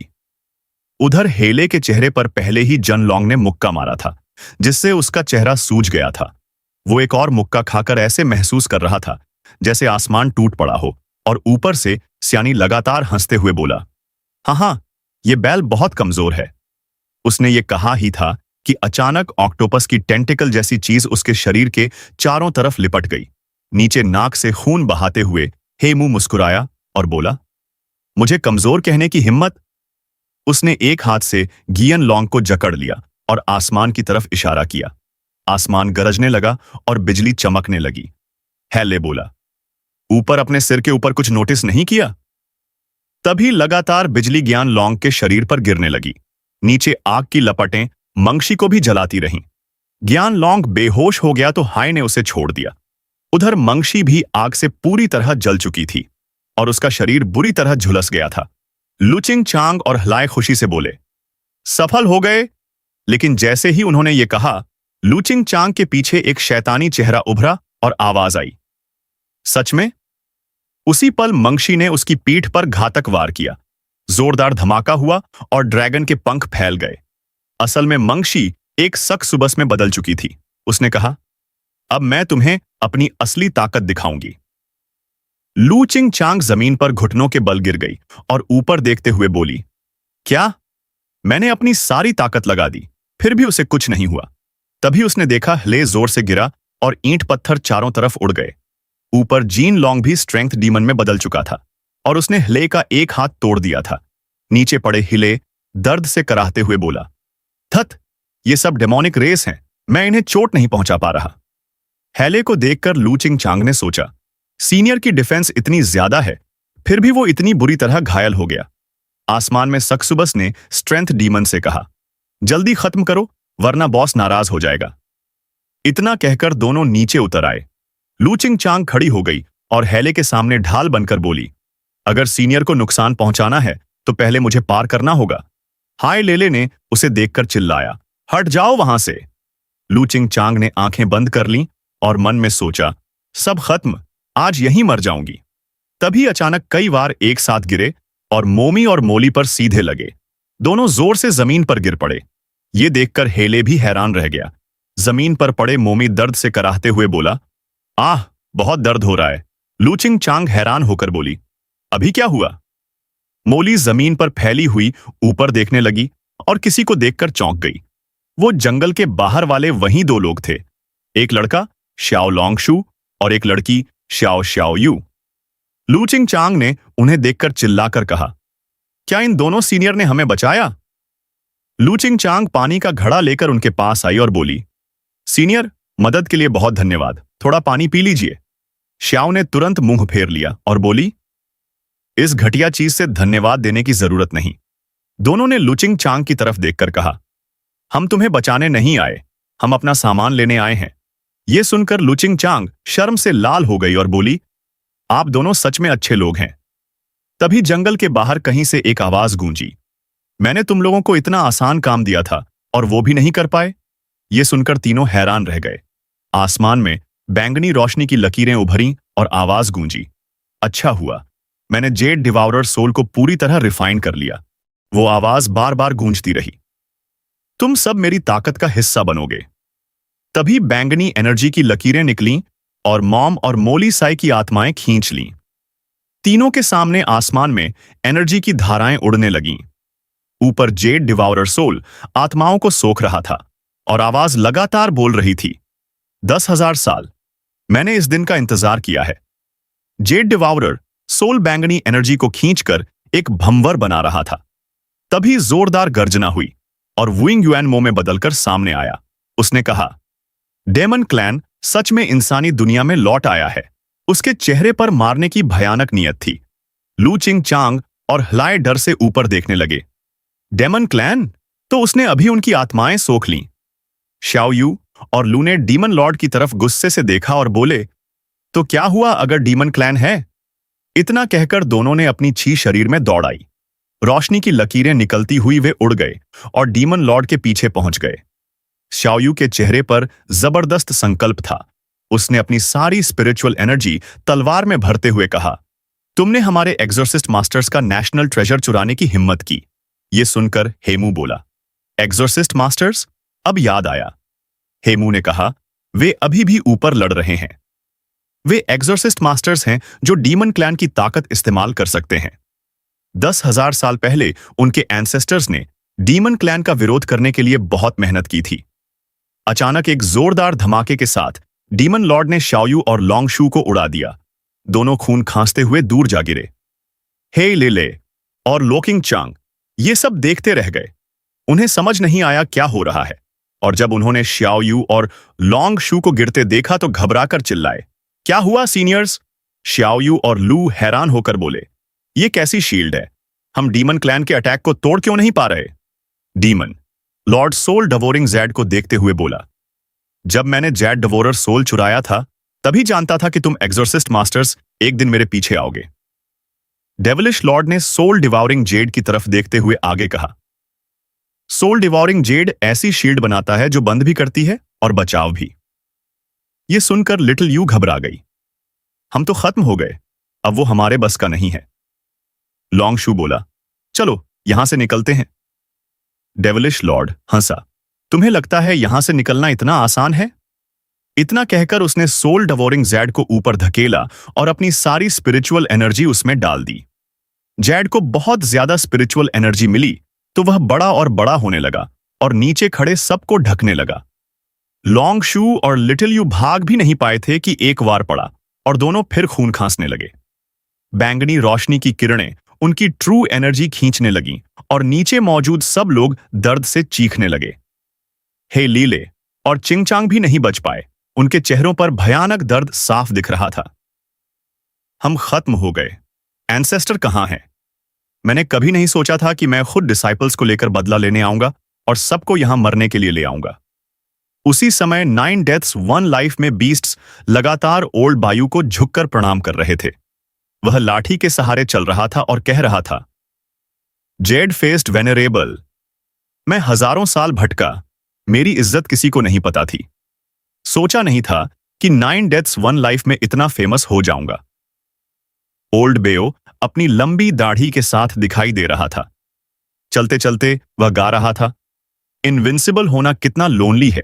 उधर हेले के चेहरे पर पहले ही जन लॉन्ग ने मुक्का मारा था, जिससे उसका चेहरा सूज गया था। वो एक और मुक्का खाकर ऐसे महसूस कर रहा था जैसे आसमान टूट पड़ा हो, और ऊपर से सियानी लगातार हंसते हुए बोला, हाँ, ये बैल बहुत कमजोर है। उसने ये कहा ही था कि अचानक ऑक्टोपस की टेंटिकल जैसी चीज उसके शरीर के चारों तरफ लिपट गई। नीचे नाक से खून बहाते हुए हेमू मुस्कुराया और बोला, मुझे कमजोर कहने की हिम्मत? उसने एक हाथ से गियन लॉन्ग को जकड़ लिया और आसमान की तरफ इशारा किया। आसमान गरजने लगा और बिजली चमकने लगी। हेले बोला, ऊपर अपने सिर के ऊपर कुछ नोटिस नहीं किया? तभी लगातार बिजली ज्ञान लॉन्ग के शरीर पर गिरने लगी। नीचे आग की लपटें मंगशी को भी जलाती रहीं। ज्ञान लॉन्ग बेहोश हो गया तो हाय ने उसे छोड़ दिया। उधर मंगशी भी आग से पूरी तरह जल चुकी थी और उसका शरीर बुरी तरह झुलस गया था। लुचिंग चांग और हलाय खुशी से बोले, सफल हो गए। लेकिन जैसे ही उन्होंने ये कहा, लुचिंग चांग के पीछे एक शैतानी चेहरा उभरा और आवाज आई, सच में? उसी पल मंगशी ने उसकी पीठ पर घातक वार किया। जोरदार धमाका हुआ और ड्रैगन के पंख फैल गए। असल में मंगशी एक सक्सुबस में बदल चुकी थी। उसने कहा, अब मैं तुम्हें अपनी असली ताकत दिखाऊंगी। लुचिंग चांग जमीन पर घुटनों के बल गिर गई और ऊपर देखते हुए बोली, क्या? मैंने अपनी सारी ताकत लगा दी, फिर भी उसे कुछ नहीं हुआ। तभी उसने देखा हले जोर से गिरा और ईंट पत्थर चारों तरफ उड़ गए। ऊपर जीन लॉन्ग भी स्ट्रेंथ डीमन में बदल चुका था और उसने हिले का एक हाथ तोड़ दिया था। नीचे पड़े हिले दर्द से कराहते हुए बोला, थत, ये सब डेमोनिक रेस हैं, मैं इन्हें चोट नहीं पहुंचा पा रहा। हेले को देखकर लुचिंग चांग ने सोचा, सीनियर की डिफेंस इतनी ज्यादा है, फिर भी वो इतनी बुरी तरह घायल हो गया। आसमान में सक्सुबस ने स्ट्रेंथ डीमन से कहा, जल्दी खत्म करो वरना बॉस नाराज हो जाएगा। इतना कहकर दोनों नीचे उतर आए। लुचिंग चांग खड़ी हो गई और हेले के सामने ढाल बनकर बोली, अगर सीनियर को नुकसान पहुंचाना है तो पहले मुझे पार करना होगा। हाय लेले ने उसे देखकर चिल्लाया, हट जाओ वहां से। लुचिंग चांग ने आंखें बंद कर लीं और मन में सोचा, सब खत्म, आज यहीं मर जाऊंगी। तभी अचानक कई बार एक साथ गिरे और मोमी और मोली पर सीधे लगे। दोनों जोर से जमीन पर गिर पड़े। ये देखकर हेले भी हैरान रह गया। जमीन पर पड़े मोमी दर्द से कराहते हुए बोला, आह, बहुत दर्द हो रहा है। लुचिंग चांग हैरान होकर बोली, अभी क्या हुआ? मोली जमीन पर फैली हुई ऊपर देखने लगी और किसी को देखकर चौंक गई। वो जंगल के बाहर वाले वहीं दो लोग थे, एक लड़का श्याओ लॉन्गशू और एक लड़की श्याओ श्याओ यू। लुचिंग चांग ने उन्हें देखकर चिल्लाकर कहा, क्या इन दोनों सीनियर ने हमें बचाया? लुचिंग चांग पानी का घड़ा लेकर उनके पास आई और बोली, सीनियर, मदद के लिए बहुत धन्यवाद, थोड़ा पानी पी लीजिए। श्याओ ने तुरंत मुंह फेर लिया और बोली, इस घटिया चीज से धन्यवाद देने की जरूरत नहीं। दोनों ने लुचिंग चांग की तरफ देखकर कहा, हम तुम्हें बचाने नहीं आए, हम अपना सामान लेने आए हैं। यह सुनकर लुचिंग चांग शर्म से लाल हो गई और बोली, आप दोनों सच में अच्छे लोग हैं। तभी जंगल के बाहर कहीं से एक आवाज गूंजी, मैंने तुम लोगों को इतना आसान काम दिया था और वो भी नहीं कर पाए। ये सुनकर तीनों हैरान रह गए। आसमान में बैंगनी रोशनी की लकीरें उभरी और आवाज गूंजी, अच्छा हुआ मैंने जेड डिवाउरर सोल को पूरी तरह रिफाइन कर लिया। वो आवाज बार बार गूंजती रही, तुम सब मेरी ताकत का हिस्सा बनोगे। तभी बैंगनी एनर्जी की लकीरें निकलीं और मॉम और मोली साई की आत्माएं खींच लीं। तीनों के सामने आसमान में एनर्जी की धाराएं उड़ने लगीं। ऊपर जेड डिवाउरर सोल आत्माओं को सोख रहा था और आवाज लगातार बोल रही थी, 10,000 साल मैंने इस दिन का इंतजार किया है। जेड डिवाउरर सोल बैंगनी एनर्जी को खींचकर एक भंवर बना रहा था। तभी जोरदार गर्जना हुई और वुइंग युएनमो में बदलकर सामने आया। उसने कहा, डेमन क्लैन सच में इंसानी दुनिया में लौट आया है। उसके चेहरे पर मारने की भयानक नीयत थी। लुचिंग चांग और हलाय डर से ऊपर देखने लगे। Demon clan? तो उसने अभी उनकी आत्माएं सोख लीं। श्याओ यू और लू ने डीमन लॉर्ड की तरफ गुस्से से देखा और बोले, तो क्या हुआ अगर डीमन क्लैन है? इतना कहकर दोनों ने अपनी छी शरीर में दौड़ आई। रोशनी की लकीरें निकलती हुई वे उड़ गए और डीमन लॉर्ड के पीछे पहुंच गए। श्याओ यू के चेहरे पर जबरदस्त संकल्प था। उसने अपनी सारी स्पिरिचुअल एनर्जी तलवार में भरते हुए कहा, तुमने हमारे एक्सोर्सिस्ट मास्टर्स का नेशनल ट्रेजर चुराने की हिम्मत की। ये सुनकर हेमू बोला, एक्सोर्सिस्ट मास्टर्स? अब याद आया। हेमू ने कहा, वे अभी भी ऊपर लड़ रहे हैं। वे एक्सोर्सिस्ट मास्टर्स हैं जो डीमन क्लैन की ताकत इस्तेमाल कर सकते हैं। 10,000 साल पहले उनके एंसेस्टर्स ने डीमन क्लैन का विरोध करने के लिए बहुत मेहनत की थी। अचानक एक जोरदार धमाके के साथ डीमन लॉर्ड ने शाओयू और लॉन्गशू को उड़ा दिया। दोनों खून खांसते हुए दूर जा गिरे। हे लेले और लोकिंग चांग ये सब देखते रह गए। उन्हें समझ नहीं आया क्या हो रहा है और जब उन्होंने श्याओ यू और लॉन्ग शू को गिरते देखा तो घबराकर चिल्लाए, क्या हुआ सीनियर्स? श्याओ यू और लू हैरान होकर बोले, ये कैसी शील्ड है? हम डीमन क्लैन के अटैक को तोड़ क्यों नहीं पा रहे? Demon lord soul devouring jade को देखते हुए बोला, जब मैंने जैड डिवोरर सोल चुराया था तभी जानता था कि तुम एक्सोर्सिस्ट मास्टर्स एक दिन मेरे पीछे आओगे। डेविलिश लॉर्ड ने सोल डिवोरिंग जेड की तरफ देखते हुए आगे कहा, सोल डिवोरिंग जेड ऐसी शील्ड बनाता है जो बंद भी करती है और बचाव भी। यह सुनकर लिटिल यू घबरा गई। हम तो खत्म हो गए, अब वो हमारे बस का नहीं है। लॉन्ग शू बोला, चलो यहां से निकलते हैं। डेविलिश लॉर्ड हंसा, तुम्हें लगता है यहां से निकलना इतना आसान है? इतना कहकर उसने सोल डिवोरिंग जैड को ऊपर धकेला और अपनी सारी स्पिरिचुअल एनर्जी उसमें डाल दी। जैड को बहुत ज्यादा स्पिरिचुअल एनर्जी मिली तो वह बड़ा और बड़ा होने लगा और नीचे खड़े सबको ढकने लगा। लॉन्ग शू और लिटिल यू भाग भी नहीं पाए थे कि एक वार पड़ा और दोनों फिर खून खांसने लगे। बैंगनी रोशनी की किरणें उनकी ट्रू एनर्जी खींचने लगीं और नीचे मौजूद सब लोग दर्द से चीखने लगे। हे लीले और चिंगचांग भी नहीं बच पाए, उनके चेहरों पर भयानक दर्द साफ दिख रहा था। हम खत्म हो गए। एंसेस्टर कहां है? मैंने कभी नहीं सोचा था कि मैं खुद डिसाइपल्स को लेकर बदला लेने आऊंगा और सबको यहां मरने के लिए ले आऊंगा। उसी समय 9 डेथ्स 1 लाइफ में बीस्ट्स लगातार ओल्ड बायू को झुककर प्रणाम कर रहे थे। वह लाठी के सहारे चल रहा था और कह रहा था, जेड फेस्ड वेनरेबल, मैं हजारों साल भटका, मेरी इज्जत किसी को नहीं पता थी। सोचा नहीं था कि 9 डेथ्स 1 लाइफ में इतना फेमस हो जाऊंगा। ओल्ड बेओ अपनी लंबी दाढ़ी के साथ दिखाई दे रहा था। चलते चलते वह गा रहा था, इनविंसिबल होना कितना लोनली है।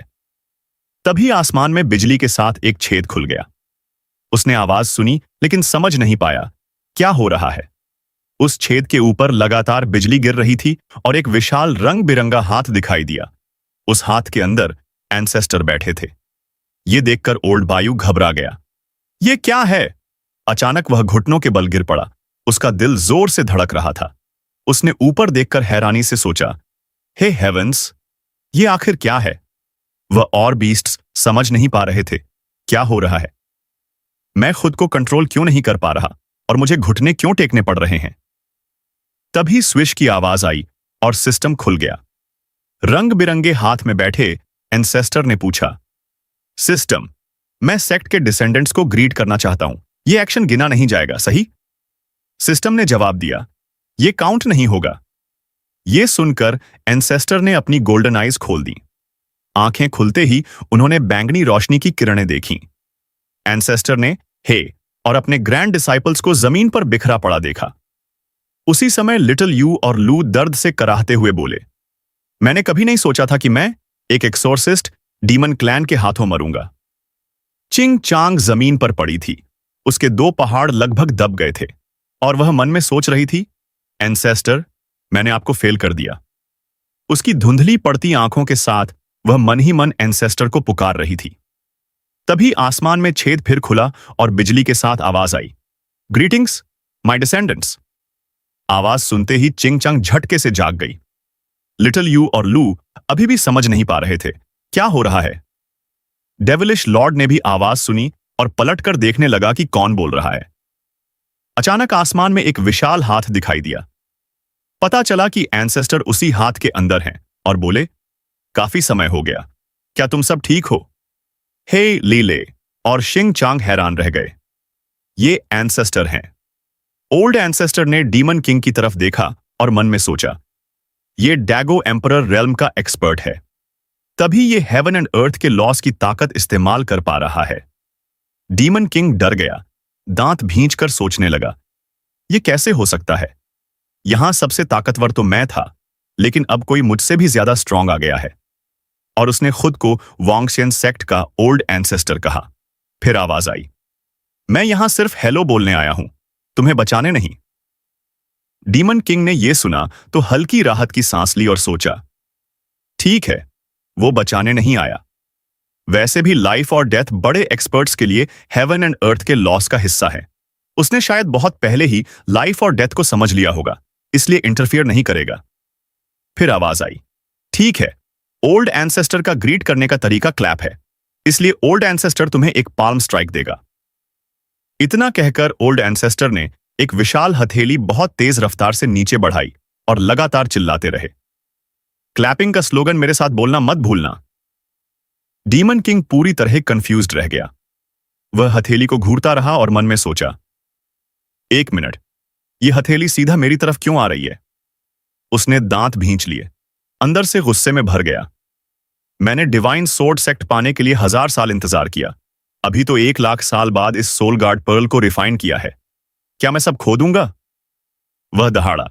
तभी आसमान में बिजली के साथ एक छेद खुल गया। उसने आवाज सुनी लेकिन समझ नहीं पाया क्या हो रहा है। उस छेद के ऊपर लगातार बिजली गिर रही थी और एक विशाल रंग बिरंगा हाथ दिखाई दिया। उस हाथ के अंदर एंसेस्टर बैठे थे। ये देखकर ओल्ड बायू घबरा गया। ये क्या है? अचानक वह घुटनों के बल गिर पड़ा। उसका दिल जोर से धड़क रहा था। उसने ऊपर देखकर हैरानी से सोचा, हे हेवंस, ये आखिर क्या है? वह और बीस्ट्स समझ नहीं पा रहे थे क्या हो रहा है। मैं खुद को कंट्रोल क्यों नहीं कर पा रहा और मुझे घुटने क्यों टेकने पड़ रहे हैं? तभी स्विच की आवाज आई और सिस्टम खुल गया। रंग बिरंगे हाथ में बैठे एंसेस्टर ने पूछा, सिस्टम, मैं सेक्ट के डिसेंडेंट्स को ग्रीट करना चाहता हूं। यह एक्शन गिना नहीं जाएगा, सही? सिस्टम ने जवाब दिया, यह काउंट नहीं होगा। यह सुनकर एंसेस्टर ने अपनी गोल्डन आइज खोल दी। आंखें खुलते ही उन्होंने बैंगनी रोशनी की किरणें देखीं। एंसेस्टर ने हे और अपने ग्रैंड डिसाइपल्स को जमीन पर बिखरा पड़ा देखा। उसी समय लिटिल यू और लू दर्द से कराहते हुए बोले, मैंने कभी नहीं सोचा था कि मैं एक एक्सोर्सिस्ट डीमन क्लैन के हाथों मरूंगा। चिंग चांग जमीन पर पड़ी थी। उसके 2 पहाड़ लगभग दब गए थे और वह मन में सोच रही थी, एंसेस्टर, मैंने आपको फेल कर दिया। उसकी धुंधली पड़ती आंखों के साथ वह मन ही मन एंसेस्टर को पुकार रही थी। तभी आसमान में छेद फिर खुला और बिजली के साथ आवाज आई, ग्रीटिंग्स माय डिसेंडेंट्स। आवाज सुनते ही चिंग चांग झटके से जाग गई। लिटिल यू और लू अभी भी समझ नहीं पा रहे थे क्या हो रहा है। डेविलिश लॉर्ड ने भी आवाज सुनी और पलटकर देखने लगा कि कौन बोल रहा है। अचानक आसमान में एक विशाल हाथ दिखाई दिया। पता चला कि एंसेस्टर उसी हाथ के अंदर हैं और बोले, काफी समय हो गया, क्या तुम सब ठीक हो? हे लीले और शिंग चांग हैरान रह गए। ये एंसेस्टर हैं। ओल्ड एंसेस्टर ने डीमन किंग की तरफ देखा और मन में सोचा, ये डैगो एम्परर रेल्म का एक्सपर्ट है, तभी ये हेवन एंड अर्थ के लॉस की ताकत इस्तेमाल कर पा रहा है। डीमन किंग डर गया, दांत भींचकर सोचने लगा, ये कैसे हो सकता है? यहां सबसे ताकतवर तो मैं था, लेकिन अब कोई मुझसे भी ज्यादा स्ट्रांग आ गया है। और उसने खुद को वांगशियन सेक्ट का ओल्ड एंसेस्टर कहा। फिर आवाज आई, मैं यहां सिर्फ हेलो बोलने आया हूं, तुम्हें बचाने नहीं। डीमन किंग ने यह सुना तो हल्की राहत की सांस ली और सोचा, ठीक है, वो बचाने नहीं आया। वैसे भी लाइफ और डेथ बड़े एक्सपर्ट्स के लिए हेवन एंड अर्थ के लॉस का हिस्सा है। उसने शायद बहुत पहले ही लाइफ और डेथ को समझ लिया होगा, इसलिए इंटरफियर नहीं करेगा। फिर आवाज आई, ठीक है, ओल्ड एंसेस्टर का ग्रीट करने का तरीका क्लैप है, इसलिए ओल्ड एंसेस्टर तुम्हें एक पाल्म स्ट्राइक देगा। इतना कहकर ओल्ड एंसेस्टर ने एक विशाल हथेली बहुत तेज रफ्तार से नीचे बढ़ाई और लगातार चिल्लाते रहे। क्लैपिंग का स्लोगन मेरे साथ बोलना मत भूलना। डीमन किंग पूरी तरह कंफ्यूज्ड रह गया। वह हथेली को घूरता रहा और मन में सोचा, 1 मिनट, यह हथेली सीधा मेरी तरफ क्यों आ रही है? उसने दांत भींच लिए, अंदर से गुस्से में भर गया। मैंने डिवाइन सोर्ड सेक्ट पाने के लिए 1000 साल इंतजार किया, अभी तो 1 लाख साल बाद इस सोल गार्ड पर्ल को रिफाइन किया है। क्या मैं सब खो दूंगा? वह दहाड़ा,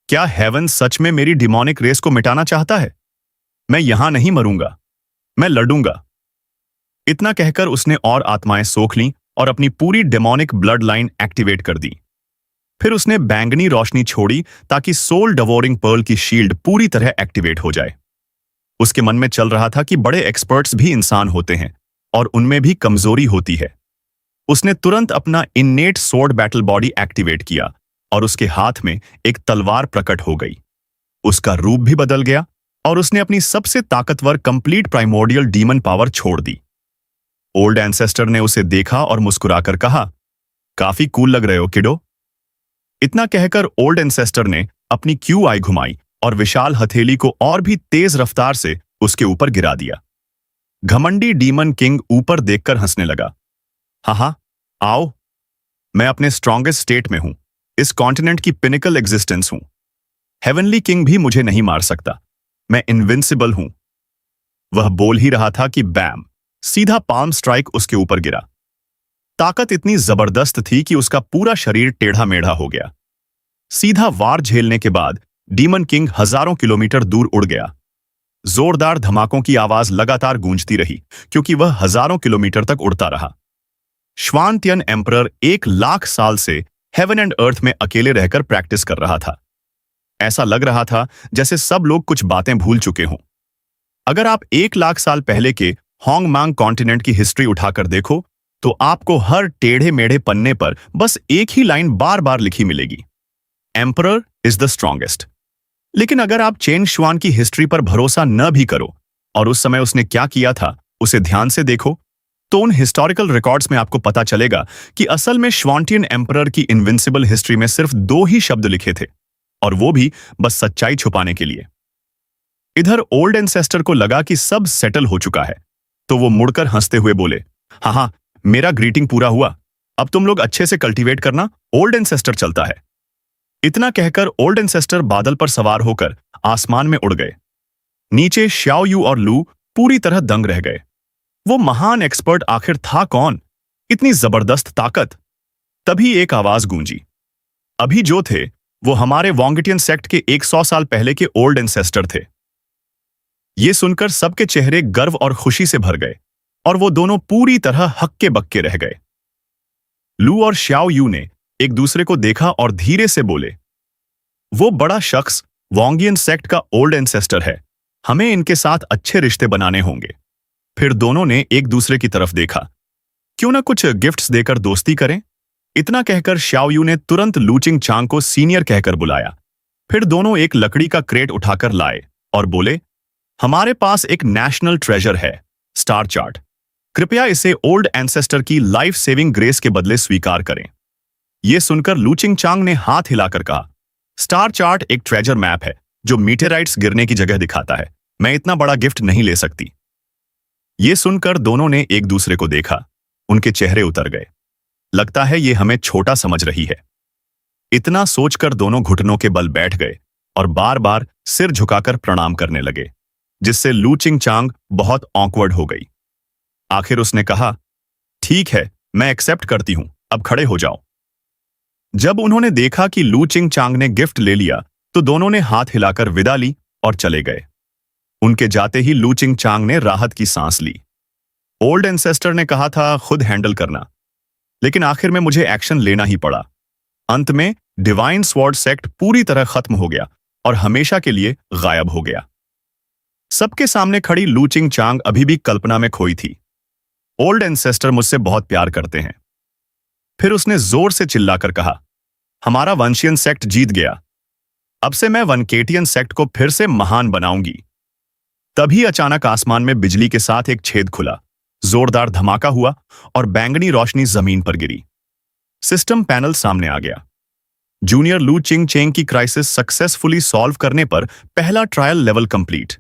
क्या हेवन सच में मेरी डिमोनिक रेस को मिटाना चाहता है? मैं यहां नहीं मरूंगा, मैं लड़ूंगा। इतना कहकर उसने और आत्माएं सोख लीं और अपनी पूरी डेमोनिक ब्लड लाइन एक्टिवेट कर दी। फिर उसने बैंगनी रोशनी छोड़ी ताकि सोल डिवोरिंग पर्ल की शील्ड पूरी तरह एक्टिवेट हो जाए। उसके मन में चल रहा था कि बड़े एक्सपर्ट्स भी इंसान होते हैं और उनमें भी कमजोरी होती है। उसने तुरंत अपना innate sword battle body activate किया और उसके हाथ में एक तलवार प्रकट हो गई। उसका रूप भी बदल गया और उसने अपनी सबसे ताकतवर कंप्लीट प्राइमोर्डियल डीमन पावर छोड़ दी। ओल्ड एंसेस्टर ने उसे देखा और मुस्कुराकर कहा, काफी कूल लग रहे हो किडो। इतना कहकर ओल्ड एंसेस्टर ने अपनी क्यू आई घुमाई और विशाल हथेली को और भी तेज रफ्तार से उसके ऊपर गिरा दिया। घमंडी डीमन किंग ऊपर देखकर हंसने लगा। हाँ, आओ, मैं अपने स्ट्रॉन्गेस्ट स्टेट में हूं, इस कॉन्टिनेंट की पिनिकल एग्जिस्टेंस हूं। हेवनली किंग भी मुझे नहीं मार सकता, मैं इनविंसिबल हूं। वह बोल ही रहा था कि बैम, सीधा पाल्म स्ट्राइक उसके ऊपर गिरा। ताकत इतनी जबरदस्त थी कि उसका पूरा शरीर टेढ़ा मेढ़ा हो गया। सीधा वार झेलने के बाद डीमन किंग हजारों किलोमीटर दूर उड़ गया। जोरदार धमाकों की आवाज लगातार गूंजती रही क्योंकि वह हजारों किलोमीटर तक उड़ता रहा। श्वानत्यन एम्परर 1 लाख साल से हेवन एंड अर्थ में अकेले रहकर प्रैक्टिस कर रहा था। ऐसा लग रहा था जैसे सब लोग कुछ बातें भूल चुके हों। अगर आप 1 लाख साल पहले के होंगमांग कॉन्टिनेंट की हिस्ट्री उठाकर देखो तो आपको हर टेढ़े मेढ़े पन्ने पर बस एक ही लाइन बार बार लिखी मिलेगी, एम्परर इज द स्ट्रॉन्गेस्ट। लेकिन अगर आप चेन शुआन की हिस्ट्री पर भरोसा न भी करो और उस समय उसने क्या किया था उसे ध्यान से देखो, तो उन हिस्टोरिकल रिकॉर्ड्स में आपको पता चलेगा कि असल में श्वानटियन एम्परर की इनविंसिबल हिस्ट्री में सिर्फ 2 ही शब्द लिखे थे, और वो भी बस सच्चाई छुपाने के लिए। इधर ओल्ड एंसेस्टर को लगा कि सब सेटल हो चुका है, तो वो मुड़कर हंसते हुए बोले, हाँ, मेरा ग्रीटिंग पूरा हुआ, अब तुम लोग अच्छे से कल्टीवेट करना, ओल्ड एंसेस्टर चलता है। इतना कहकर ओल्ड एंसेस्टर बादल पर सवार होकर आसमान में उड़ गए। नीचे श्याओ यू और लू पूरी तरह दंग रह गए। वो महान एक्सपर्ट आखिर था कौन? इतनी जबरदस्त ताकत। तभी एक आवाज गूंजी, अभी जो थे वो हमारे वोंगिटियन सेक्ट के 100 साल पहले के ओल्ड एंसेस्टर थे। ये सुनकर सबके चेहरे गर्व और खुशी से भर गए और वो दोनों पूरी तरह हक्के बक्के रह गए। लू और श्याओ यू ने एक दूसरे को देखा और धीरे से बोले, वो बड़ा शख्स वोंगियन सेक्ट का ओल्ड एंसेस्टर है, हमें इनके साथ अच्छे रिश्ते बनाने होंगे। फिर दोनों ने एक दूसरे की तरफ देखा, क्यों ना कुछ गिफ्ट्स देकर दोस्ती करें। इतना कहकर श्याओ यू ने तुरंत लूचिंग चांग को सीनियर कहकर बुलाया। फिर दोनों एक लकड़ी का क्रेट उठाकर लाए और बोले, हमारे पास एक नेशनल ट्रेजर है, स्टार चार्ट। कृपया इसे ओल्ड एंसेस्टर की लाइफ सेविंग ग्रेस के बदले स्वीकार करें। यह सुनकर लूचिंग चांग ने हाथ हिलाकर कहा, स्टार चार्ट एक ट्रेजर मैप है जो मीटेराइट्स गिरने की जगह दिखाता है, मैं इतना बड़ा गिफ्ट नहीं ले सकती। ये सुनकर दोनों ने एक दूसरे को देखा, उनके चेहरे उतर गए। लगता है ये हमें छोटा समझ रही है। इतना सोचकर दोनों घुटनों के बल बैठ गए और बार बार सिर झुकाकर प्रणाम करने लगे, जिससे लूचिंग चांग बहुत ऑकवर्ड हो गई। आखिर उसने कहा, ठीक है, मैं एक्सेप्ट करती हूं, अब खड़े हो जाओ। जब उन्होंने देखा कि लूचिंग चांग ने गिफ्ट ले लिया तो दोनों ने हाथ हिलाकर विदा ली और चले गए। उनके जाते ही लूचिंग चांग ने राहत की सांस ली। ओल्ड एंसेस्टर ने कहा था खुद हैंडल करना, लेकिन आखिर में मुझे एक्शन लेना ही पड़ा। अंत में डिवाइन स्वॉर्ड सेक्ट पूरी तरह खत्म हो गया और हमेशा के लिए गायब हो गया। सबके सामने खड़ी लूचिंग चांग अभी भी कल्पना में खोई थी। ओल्ड एंसेस्टर मुझसे बहुत प्यार करते हैं। फिर उसने जोर से चिल्लाकर कहा, हमारा वंशियन सेक्ट जीत गया। अब से मैं वनकेटियन सेक्ट को फिर से महान बनाऊंगी। तभी अचानक आसमान में बिजली के साथ एक छेद खुला, जोरदार धमाका हुआ और बैंगनी रोशनी जमीन पर गिरी। सिस्टम पैनल सामने आ गया। जूनियर लू चिंग चेंग की क्राइसिस सक्सेसफुली सॉल्व करने पर पहला ट्रायल लेवल कंप्लीट।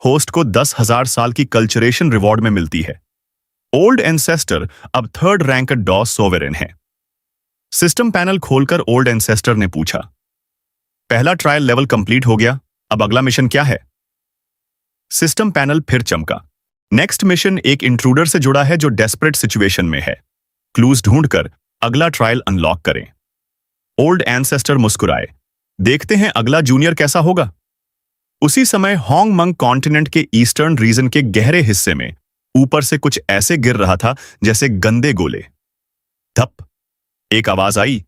होस्ट को 10,000 साल की कल्चरेशन रिवॉर्ड में मिलती है। ओल्ड एंसेस्टर अब 3rd रैंक डॉस सोवेरेन है। सिस्टम पैनल खोलकर ओल्ड एंसेस्टर ने पूछा, पहला ट्रायल लेवल कंप्लीट हो गया, अब अगला मिशन क्या है? सिस्टम पैनल फिर चमका। नेक्स्ट मिशन एक इंट्रूडर से जुड़ा है जो डेस्परेट सिचुएशन में है। क्लूज ढूंढकर अगला ट्रायल अनलॉक करें। ओल्ड एंसेस्टर मुस्कुराए, देखते हैं अगला जूनियर कैसा होगा। उसी समय होंग मंग कॉन्टिनेंट के ईस्टर्न रीजन के गहरे हिस्से में ऊपर से कुछ ऐसे गिर रहा था जैसे गंदे गोले। धप, एक आवाज आई,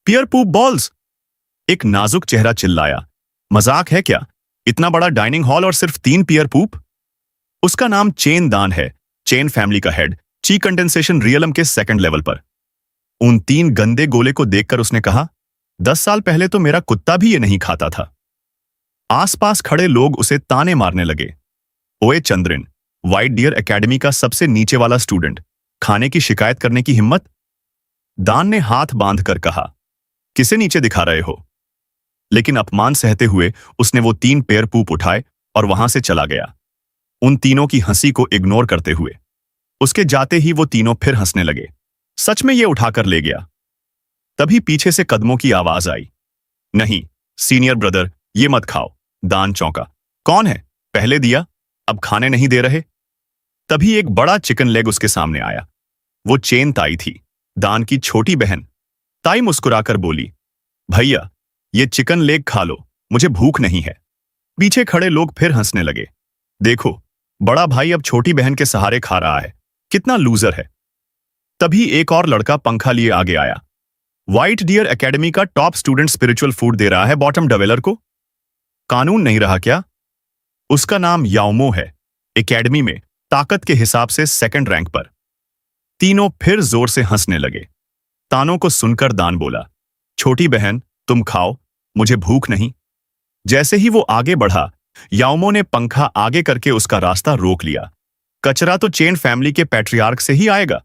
पियर पूप बॉल्स। एक नाजुक चेहरा चिल्लाया, मजाक है क्या? इतना बड़ा डाइनिंग हॉल और सिर्फ 3 पियर पूप? उसका नाम चेन दान है, चेन फैमिली का हेड, ची कंडेंसेशन रियलम के 2nd लेवल पर। उन 3 गंदे गोले को देखकर उसने कहा, 10 साल पहले तो मेरा कुत्ता भी ये नहीं खाता था। आसपास खड़े लोग उसे ताने मारने लगे। ओए चंद्रिन, व्हाइट डियर एकेडमी का सबसे नीचे वाला स्टूडेंट, खाने की शिकायत करने की हिम्मत? दान ने हाथ बांधकर कहा, किसे नीचे दिखा रहे हो? लेकिन अपमान सहते हुए उसने वो 3 पेयर पूप उठाए और वहां से चला गया, उन तीनों की हंसी को इग्नोर करते हुए। उसके जाते ही वो तीनों फिर हंसने लगे। सच में ये उठाकर ले गया। तभी पीछे से कदमों की आवाज आई, नहीं सीनियर ब्रदर, ये मत खाओ। दान चौंका, कौन है? पहले दिया, अब खाने नहीं दे रहे? तभी एक बड़ा चिकन लेग उसके सामने आया। वो चेन ताई थी, दान की छोटी बहन। ताई मुस्कुराकर बोली, भैया ये चिकन लेग खा लो, मुझे भूख नहीं है। पीछे खड़े लोग फिर हंसने लगे। देखो, बड़ा भाई अब छोटी बहन के सहारे खा रहा है, कितना लूजर है। तभी एक और लड़का पंखा लिए आगे आया। व्हाइट डियर एकेडमी का टॉप स्टूडेंट स्पिरिचुअल फूड दे रहा है बॉटम डवेलर को। कानून नहीं रहा क्या? उसका नाम याओमो है, एकेडमी में ताकत के हिसाब से 2nd रैंक पर। तीनों फिर जोर से हंसने लगे। तानों को सुनकर दान बोला, छोटी बहन तुम खाओ, मुझे भूख नहीं। जैसे ही वो आगे बढ़ा, याओमो ने पंखा आगे करके उसका रास्ता रोक लिया। कचरा तो चेन फैमिली के पैट्रियार्क से ही आएगा।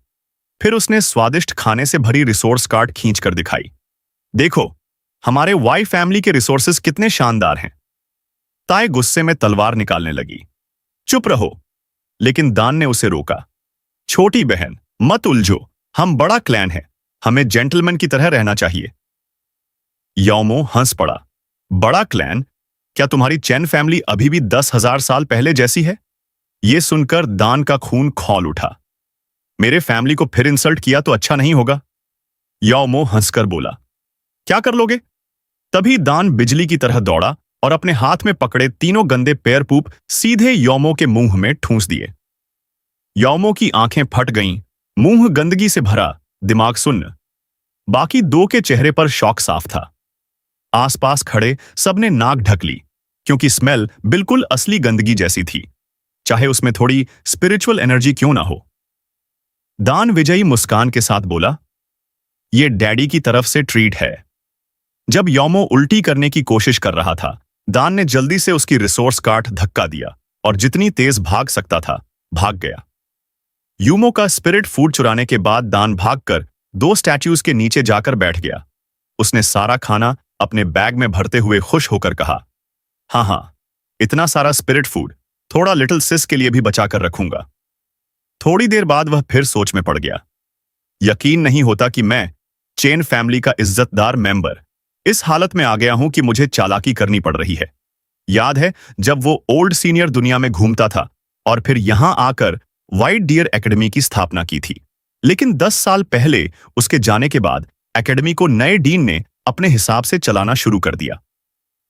फिर उसने स्वादिष्ट खाने से भरी रिसोर्स कार्ड खींच कर दिखाई। देखो, हमारे वाई फैमिली के रिसोर्सेज कितने शानदार हैं। ताई गुस्से में तलवार निकालने लगी। चुप रहो, लेकिन दान ने उसे रोका। छोटी बहन मत उलझो, हम बड़ा क्लैन है, हमें जेंटलमैन की तरह रहना चाहिए। याओमो हंस पड़ा, बड़ा क्लैन? क्या तुम्हारी चेन फैमिली अभी भी 10,000 साल पहले जैसी है? यह सुनकर दान का खून खौल उठा। मेरे फैमिली को फिर इंसल्ट किया तो अच्छा नहीं होगा। याओमो हंसकर बोला, क्या कर लोगे? तभी दान बिजली की तरह दौड़ा और अपने हाथ में पकड़े तीनों गंदे पैर पूप सीधे याओमो के मुंह में ठूंस दिए। याओमो की आंखें फट गईं, मुंह गंदगी से भरा, दिमाग सुन्न। बाकी 2 के चेहरे पर शौक साफ था। आसपास खड़े सबने नाक ढक ली, क्योंकि स्मेल बिल्कुल असली गंदगी जैसी थी, चाहे उसमें थोड़ी स्पिरिचुअल एनर्जी क्यों ना हो। दान विजयी मुस्कान के साथ बोला, यह डैडी की तरफ से ट्रीट है। जब याओमो उल्टी करने की कोशिश कर रहा था, दान ने जल्दी से उसकी रिसोर्स कार्ट धक्का दिया और जितनी तेज भाग सकता था भाग गया। यूमो का स्पिरिट फूड चुराने के बाद दान भागकर 2 स्टैच्यूज के नीचे जाकर बैठ गया। उसने सारा खाना अपने बैग में भरते हुए खुश होकर कहा, हाँ, इतना सारा स्पिरिट फूड थोड़ा लिटिल सिस के लिए भी बचाकर रखूंगा। थोड़ी देर बाद वह फिर सोच में पड़ गया। यकीन नहीं होता कि मैं, चेन फैमिली का इज्जतदार मेंबर, इस हालत में आ गया हूं कि मुझे चालाकी करनी पड़ रही है। याद है जब वो ओल्ड सीनियर दुनिया में घूमता था और फिर यहां आकर व्हाइट डियर एकेडमी की स्थापना की थी। लेकिन 10 साल पहले उसके जाने के बाद एकेडमी को नए डीन ने अपने हिसाब से चलाना शुरू कर दिया।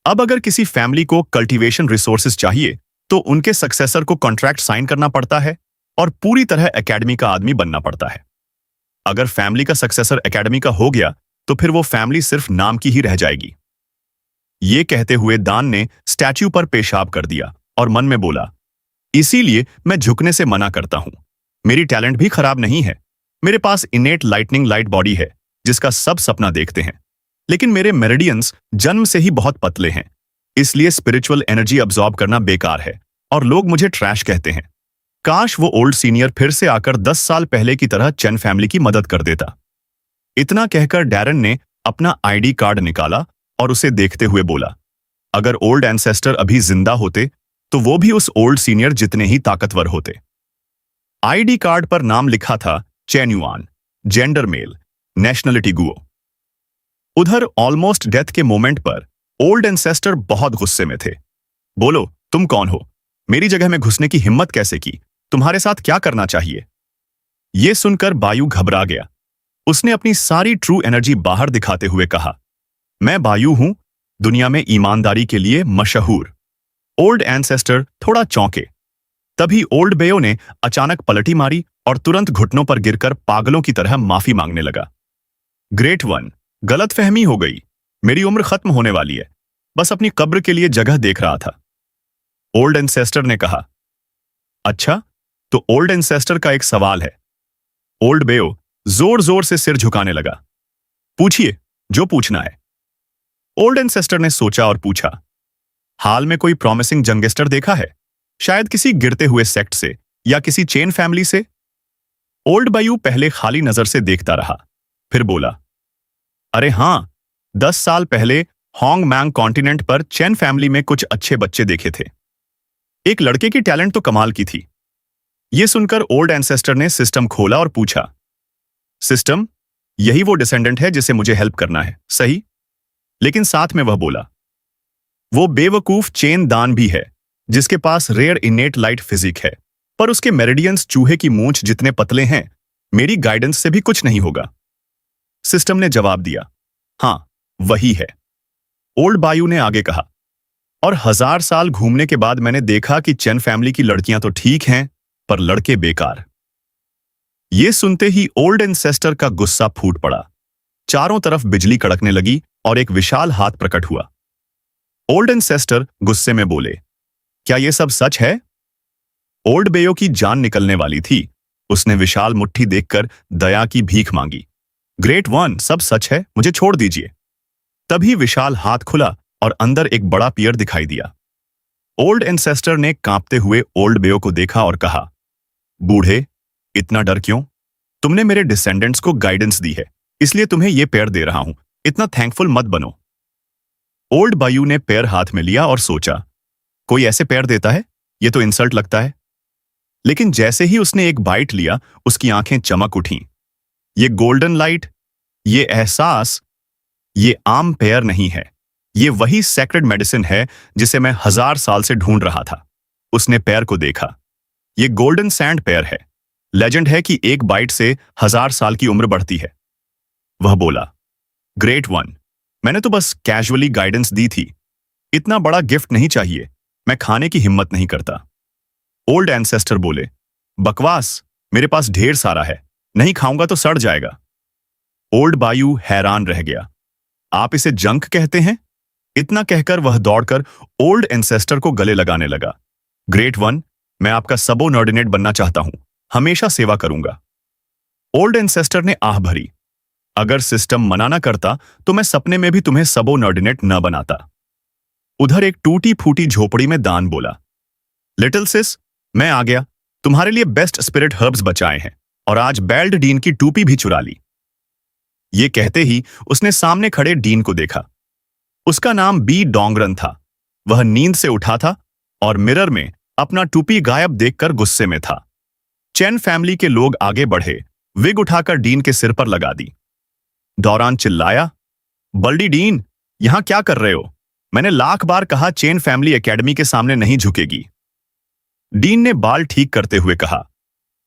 अब अगर किसी फैमिली को कल्टीवेशन रिसोर्सेज चाहिए तो उनके सक्सेसर को कॉन्ट्रैक्ट साइन करना पड़ता है और पूरी तरह एकेडमी का आदमी बनना पड़ता है। अगर फैमिली का सक्सेसर एकेडमी का हो गया तो फिर वो फैमिली सिर्फ नाम की ही रह जाएगी। ये कहते हुए दान ने स्टैच्यू पर पेशाब कर दिया और मन में बोला, इसीलिए मैं झुकने से मना करता हूं। मेरी टैलेंट भी खराब नहीं है। मेरे पास इनेट लाइटनिंग लाइट बॉडी है जिसका सब सपना देखते हैं, लेकिन मेरे मेरिडियंस जन्म से ही बहुत पतले हैं, इसलिए स्पिरिचुअल एनर्जी अब्सॉर्ब करना बेकार है और लोग मुझे ट्रैश कहते हैं। काश वो ओल्ड सीनियर फिर से आकर 10 साल पहले की तरह चेन फैमिली की मदद कर देता। इतना कहकर डैरन ने अपना आईडी कार्ड निकाला और उसे देखते हुए बोला, अगर ओल्ड एंसेस्टर अभी जिंदा होते तो वो भी उस ओल्ड सीनियर जितने ही ताकतवर होते। आईडी कार्ड पर नाम लिखा था chain yuan, gender male, nationality Guo. उधर ऑलमोस्ट डेथ के मोमेंट पर ओल्ड एंसेस्टर बहुत गुस्से में थे। बोलो, तुम कौन हो? मेरी जगह में घुसने की हिम्मत कैसे की? तुम्हारे साथ क्या करना चाहिए? यह सुनकर बायू घबरा गया। उसने अपनी सारी ट्रू एनर्जी बाहर दिखाते हुए कहा, मैं बायू हूं, दुनिया में ईमानदारी के लिए मशहूर। ओल्ड एंसेस्टर थोड़ा चौंके। तभी ओल्ड बेयो ने अचानक पलटी मारी और तुरंत घुटनों पर गिरकर पागलों की तरह माफी मांगने लगा। ग्रेट वन, गलतफहमी हो गई। मेरी उम्र खत्म होने वाली है, बस अपनी कब्र के लिए जगह देख रहा था। ओल्ड एंसेस्टर ने कहा। अच्छा, तो ओल्ड एंसेस्टर का एक सवाल है। ओल्ड बेयो जोर जोर से सिर झुकाने लगा। पूछिए, जो पूछना है। ओल्ड एंसेस्टर ने सोचा और पूछा, हाल में कोई प्रॉमिसिंग जंगेस्टर देखा है? शायद किसी गिरते हुए सेक्ट से या किसी चेन फैमिली से? ओल्ड बायू पहले खाली नजर से देखता रहा, फिर बोला, अरे हां, 10 साल पहले होंग मैंग कॉन्टिनेंट पर चेन फैमिली में कुछ अच्छे बच्चे देखे थे। एक लड़के की टैलेंट तो कमाल की थी। यह सुनकर ओल्ड एंसेस्टर ने सिस्टम खोला और पूछा, सिस्टम, यही वो डिसेंडेंट है जिसे मुझे हेल्प करना है, सही? लेकिन साथ में वह बोला, वो बेवकूफ चेन दान भी है जिसके पास रेयर इनेट लाइट फिजिक है, पर उसके मेरिडियंस चूहे की मूंछ जितने पतले हैं, मेरी गाइडेंस से भी कुछ नहीं होगा। सिस्टम ने जवाब दिया, हां, वही है। ओल्ड बायू ने आगे कहा, और 1000 साल घूमने के बाद मैंने देखा कि चेन फैमिली की लड़कियां तो ठीक हैं, पर लड़के बेकार। यह सुनते ही ओल्ड एंसेस्टर का गुस्सा फूट पड़ा। चारों तरफ बिजली कड़कने लगी और एक विशाल हाथ प्रकट हुआ। ओल्ड एंसेस्टर गुस्से में बोले, क्या यह सब सच है? ओल्ड बेयो की जान निकलने वाली थी। उसने विशाल मुट्ठी देखकर दया की भीख मांगी। ग्रेट वन, सब सच है, मुझे छोड़ दीजिए। तभी विशाल हाथ खुला और अंदर एक बड़ा पियर दिखाई दिया। ओल्ड एंसेस्टर ने कांपते हुए ओल्ड बेयो को देखा और कहा, बूढ़े, इतना डर क्यों? तुमने मेरे डिसेंडेंट्स को गाइडेंस दी है, इसलिए तुम्हें यह पैर दे रहा हूं। इतना थैंकफुल मत बनो। ओल्ड बायू ने पैर हाथ में लिया और सोचा, कोई ऐसे पैर देता है? यह तो इंसल्ट लगता है। लेकिन जैसे ही उसने एक बाइट लिया, उसकी आंखें चमक उठीं। ये गोल्डन लाइट, ये एहसास, ये आम पैर नहीं है। ये वही सेक्रेड मेडिसिन है जिसे मैं 1000 साल से ढूंढ रहा था। उसने पैर को देखा। ये गोल्डन सैंड पैर है। लेजेंड है कि एक बाइट से 1000 साल की उम्र बढ़ती है। वह बोला, ग्रेट वन, मैंने तो बस कैजुअली गाइडेंस दी थी। इतना बड़ा गिफ्ट नहीं चाहिए, मैं खाने की हिम्मत नहीं करता। ओल्ड एंसेस्टर बोले, बकवास, मेरे पास ढेर सारा है, नहीं खाऊंगा तो सड़ जाएगा। ओल्ड बायू हैरान रह गया। आप इसे जंक कहते हैं? इतना कहकर वह दौड़कर ओल्ड एंसेस्टर को गले लगाने लगा। ग्रेट वन, मैं आपका सबोर्डिनेट बनना चाहता हूं, हमेशा सेवा करूंगा। ओल्ड एंसेस्टर ने आह भरी, अगर सिस्टम मना न करता तो मैं सपने में भी तुम्हें सबोर्डिनेट न बनाता। उधर एक टूटी फूटी झोपड़ी में दान बोला, लिटिल सिस, मैं आ गया। तुम्हारे लिए बेस्ट स्पिरिट हर्ब्स बचाए हैं और आज बेल्ड डीन की टोपी भी चुरा ली। ये कहते ही उसने सामने खड़े डीन को देखा। उसका नाम बी डोंगरन था। वह नींद से उठा था और मिरर में अपना टोपी गायब देखकर गुस्से में था। चेन फैमिली के लोग आगे बढ़े, विग उठाकर डीन के सिर पर लगा दी। दौरान चिल्लाया, बल्डी डीन, यहां क्या कर रहे हो? मैंने लाख बार कहा चेन फैमिली एकेडमी के सामने नहीं झुकेगी। डीन ने बाल ठीक करते हुए कहा,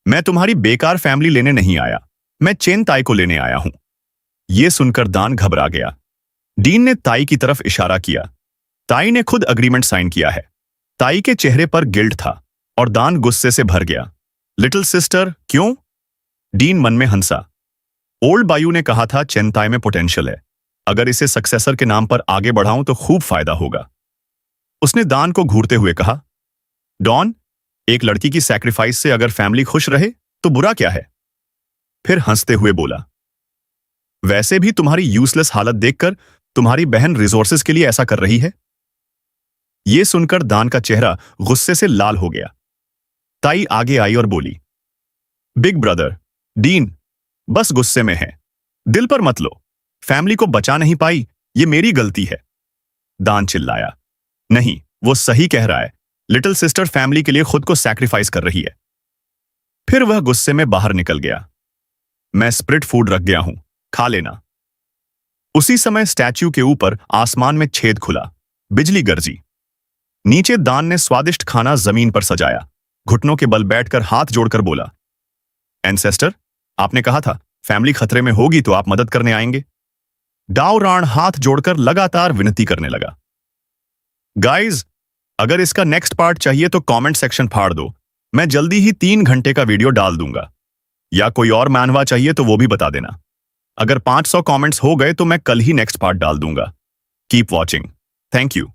मैं तुम्हारी बेकार फैमिली लेने नहीं आया, मैं चेन ताई को लेने आया हूं। यह सुनकर दान घबरा गया। डीन ने ताई की तरफ इशारा किया। ताई ने खुद अग्रीमेंट साइन किया है। ताई के चेहरे पर गिल्ट था और दान गुस्से से भर गया। लिटिल सिस्टर, क्यों? डीन मन में हंसा। ओल्ड बायू ने कहा था चेन ताई में पोटेंशियल है, अगर इसे सक्सेसर के नाम पर आगे बढ़ाऊं तो खूब फायदा होगा। उसने दान को घूरते हुए कहा, डॉन, एक लड़की की सैक्रिफाइस से अगर फैमिली खुश रहे तो बुरा क्या है? फिर हंसते हुए बोला, वैसे भी तुम्हारी यूजलेस हालत देखकर तुम्हारी बहन रिसोर्सेज के लिए ऐसा कर रही है। ये सुनकर दान का चेहरा गुस्से से लाल हो गया। ताई आगे आई और बोली, बिग ब्रदर, डीन बस गुस्से में है, दिल पर मत लो। फैमिली को बचा नहीं पाई, ये मेरी गलती है। दान चिल्लाया, नहीं, वो सही कह रहा है। लिटिल सिस्टर फैमिली के लिए खुद को सैक्रिफाइस कर रही है। फिर वह गुस्से में बाहर निकल गया। मैं स्प्रिट फूड रख गया हूं, खा लेना। उसी समय स्टैच्यू के ऊपर आसमान में छेद खुला, बिजली गरजी। नीचे दान ने स्वादिष्ट खाना जमीन पर सजाया, घुटनों के बल बैठकर हाथ जोड़कर बोला, एंसेस्टर, आपने कहा था फैमिली खतरे में होगी तो आप मदद करने आएंगे। डाओ राण हाथ जोड़कर लगातार विनती करने लगा। गाइज, अगर इसका नेक्स्ट पार्ट चाहिए तो कमेंट सेक्शन फाड़ दो, मैं जल्दी ही 3 घंटे का वीडियो डाल दूंगा। या कोई और मानवा चाहिए तो वो भी बता देना। अगर 500 कमेंट्स हो गए तो मैं कल ही नेक्स्ट पार्ट डाल दूंगा। Keep watching. Thank you.